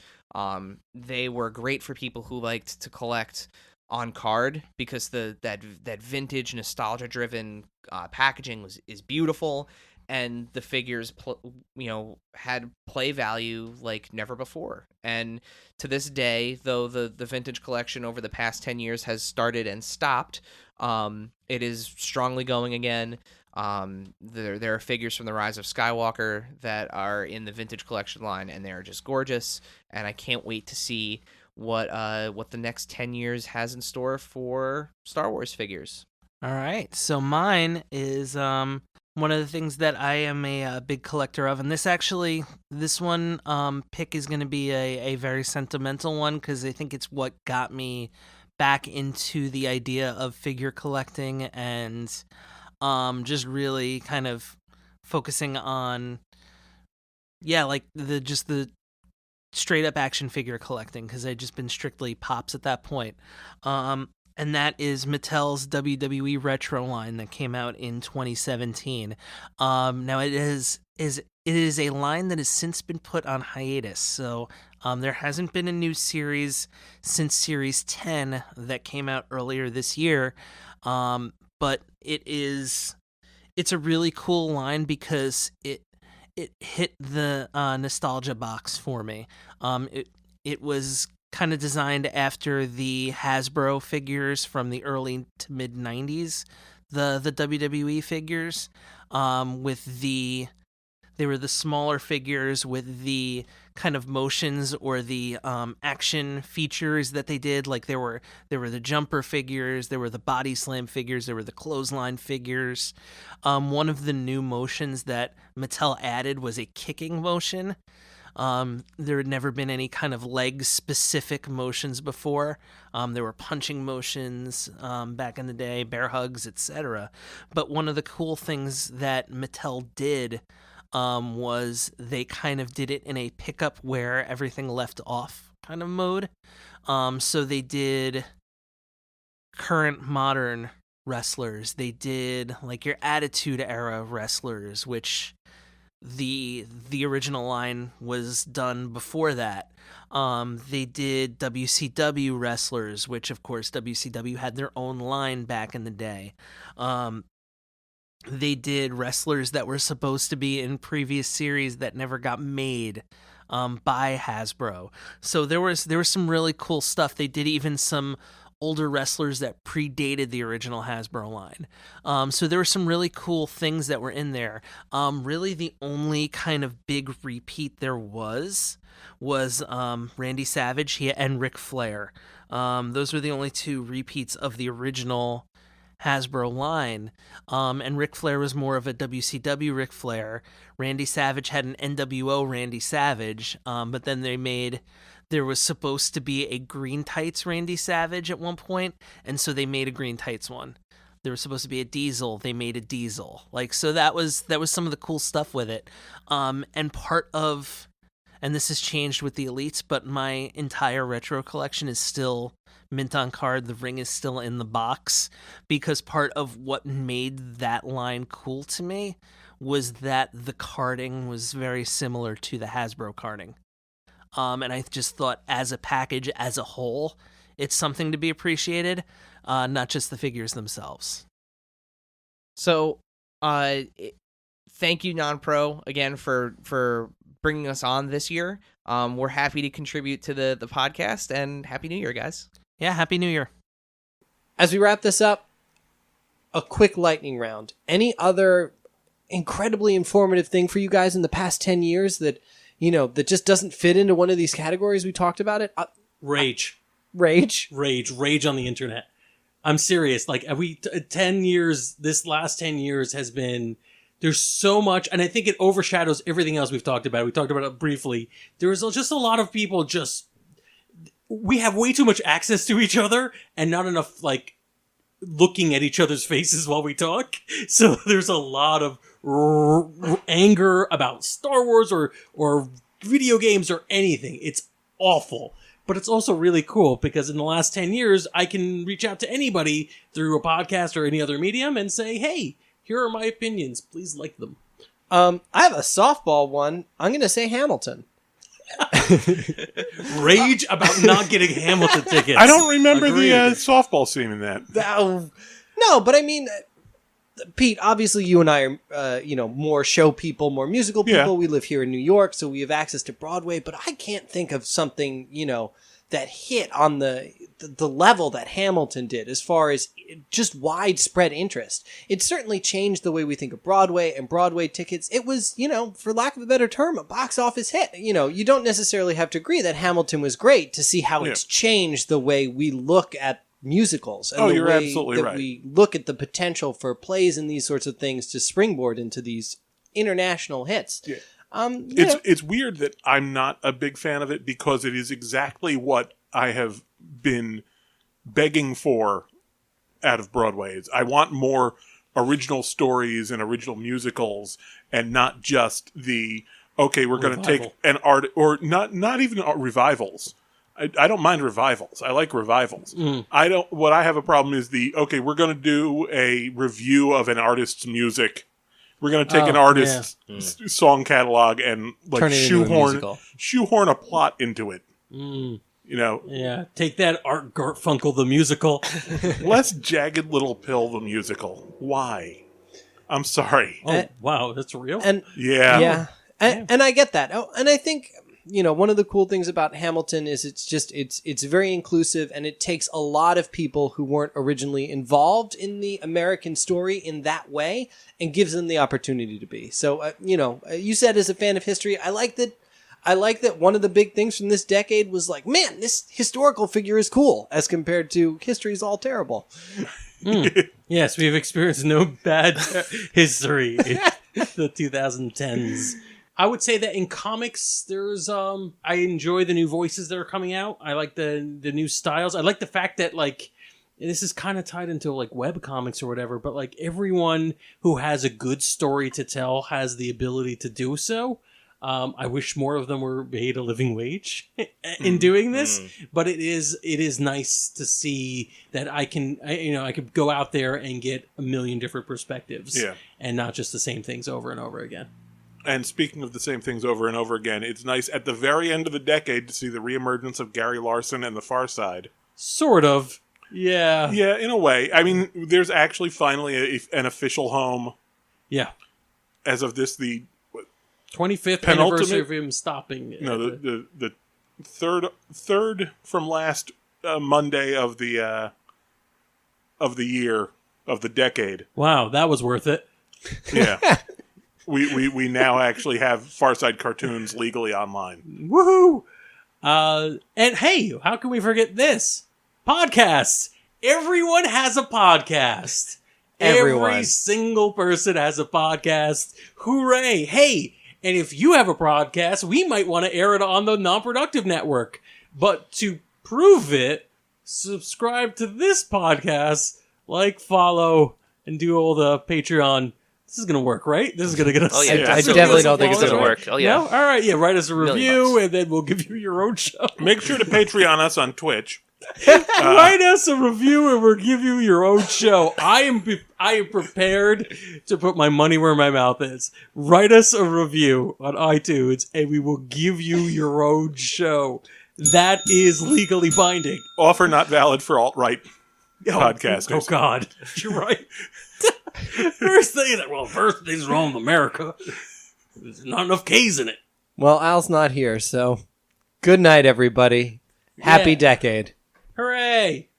They were great for people who liked to collect on card because that vintage nostalgia-driven packaging is beautiful, and the figures had play value like never before. And to this day, though the Vintage Collection over the past 10 years has started and stopped, it is strongly going again. There are figures from the Rise of Skywalker that are in the Vintage Collection line, and they're just gorgeous, and I can't wait to see what the next 10 years has in store for Star Wars figures. All right, so mine is one of the things that I am a big collector of, and this one pick is going to be a very sentimental one because I think it's what got me back into the idea of figure collecting and just really kind of focusing on, like the straight up action figure collecting because I'd just been strictly pops at that point. And that is Mattel's WWE Retro line that came out in 2017. Now it is a line that has since been put on hiatus, so there hasn't been a new series since Series 10 that came out earlier this year. But it's a really cool line because it hit the nostalgia box for me. It was kind of designed after the Hasbro figures from the early to mid 90s, the WWE figures, they were the smaller figures with the kind of motions or the action features that they did. Like there were the jumper figures, there were the body slam figures, there were the clothesline figures. One of the new motions that Mattel added was a kicking motion. There had never been any kind of leg-specific motions before. There were punching motions back in the day, bear hugs, etc. But one of the cool things that Mattel did was they kind of did it in a pick-up where everything left off kind of mode. So they did current modern wrestlers. They did like your Attitude Era wrestlers, which the original line was done before that. They did WCW wrestlers, which of course WCW had their own line back in the day. They did wrestlers that were supposed to be in previous series that never got made by Hasbro. So there was some really cool stuff. They did even some older wrestlers that predated the original Hasbro line. So there were some really cool things that were in there. Really the only kind of big repeat there was Randy Savage and Ric Flair. Those were the only two repeats of the original Hasbro line. And Ric Flair was more of a WCW Ric Flair. Randy Savage had an NWO Randy Savage, but then there was supposed to be a green tights Randy Savage at one point, and so they made a green tights one. There was supposed to be a Diesel, they made a Diesel. So that was some of the cool stuff with it. And part of, and this has changed with the Elites, but my entire retro collection is still mint on card. The ring is still in the box because part of what made that line cool to me was that the carding was very similar to the Hasbro carding. And I just thought as a package, as a whole, it's something to be appreciated, not just the figures themselves. So, thank you, Non-Pro, again, for bringing us on this year. We're happy to contribute to the podcast, and Happy New Year, guys. Yeah, Happy New Year. As we wrap this up, a quick lightning round. Any other incredibly informative thing for you guys in the past 10 years that just doesn't fit into one of these categories? We talked about it. Rage on the internet. I'm serious. 10 years, this last 10 years has been, there's so much, and I think it overshadows everything else we've talked about. We talked about it briefly. There's just a lot of people we have way too much access to each other and not enough, looking at each other's faces while we talk. So there's a lot of anger about Star Wars or video games or anything. It's awful. But it's also really cool because in the last 10 years, I can reach out to anybody through a podcast or any other medium and say, hey, here are my opinions. Please like them. I have a softball one. I'm going to say Hamilton. Rage about not getting Hamilton tickets. I don't remember the softball scene in that. No, but I mean, Pete, obviously you and I are, more show people, more musical people. Yeah. We live here in New York, so we have access to Broadway, but I can't think of something, that hit on the level that Hamilton did as far as just widespread interest. It certainly changed the way we think of Broadway and Broadway tickets. It was, for lack of a better term, a box office hit. You don't necessarily have to agree that Hamilton was great to see how it's changed the way we look at musicals. And Oh, the you're way absolutely that right. we look at the potential for plays and these sorts of things to springboard into these international hits. Yeah. Yeah. It's weird that I'm not a big fan of it because it is exactly what I have been begging for out of Broadway. I want more original stories and original musicals, and not just the we're going to take Revival. an art, or not even revivals. I don't mind revivals. I like revivals. What I have a problem is we're going to do a review of an artist's music. We're going to take an artist's song catalog and Turn it into a musical. shoehorn a plot into it. Yeah, take that Art Garfunkel the musical. Less Jagged Little Pill the musical. Why? I'm sorry. Oh, wow, that's real? And Yeah. and I get that. Oh, and I think one of the cool things about Hamilton is it's very inclusive, and it takes a lot of people who weren't originally involved in the American story in that way and gives them the opportunity to be. So you said, as a fan of history, I like that one of the big things from this decade was like, man, this historical figure is cool as compared to history's all terrible. Yes, we've experienced no bad history in the 2010s. I would say that in comics, there's I enjoy the new voices that are coming out. I like the new styles. I like the fact that, like, this is kind of tied into like web comics or whatever, but like everyone who has a good story to tell has the ability to do so. I wish more of them were paid a living wage in doing this, but it is nice to see that I could go out there and get a million different perspectives, and not just the same things over and over again. And speaking of the same things over and over again, it's nice at the very end of the decade to see the reemergence of Gary Larson and the Far Side. Sort of. Yeah. Yeah, in a way. I mean, there's actually finally an official home. Yeah. As of this, the 25th penultimate anniversary of him stopping. No, the third from last Monday of the year of the decade. Wow, that was worth it. Yeah. We now actually have Far Side cartoons legally online. Woohoo! And hey, how can we forget this? Podcasts. Everyone has a podcast. Everyone. Every single person has a podcast. Hooray! Hey, and if you have a podcast, we might want to air it on the Non-Productive Network. But to prove it, subscribe to this podcast, like, follow, and do all the Patreon. This is going to work, right? This is going to get us... Oh, yeah. I definitely don't think it's going to gonna work. Oh, yeah. No? All right, yeah, write us a review, $1,000,000. and then we'll give you your own show. Make sure to Patreon us on Twitch. Write us a review and we'll give you your own show. I am prepared to put my money where my mouth is. Write us a review on iTunes and we will give you your own show. That is legally binding. Offer not valid for alt-right podcasters. Oh, God. You're right. First thing's wrong with America. There's not enough K's in it. Well, Al's not here, so good night, everybody. Happy Yeah. decade. Hooray!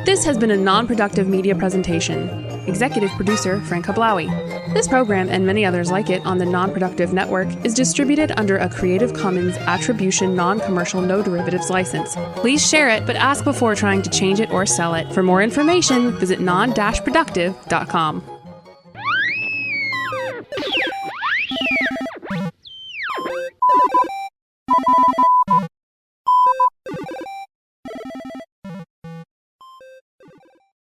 This has been a non-productive media presentation. Executive producer Frank Hablawi. This program and many others like it on the Non-Productive Network is distributed under a Creative Commons Attribution Non-Commercial No Derivatives license. Please share it, but ask before trying to change it or sell it. For more information, visit non-productive.com.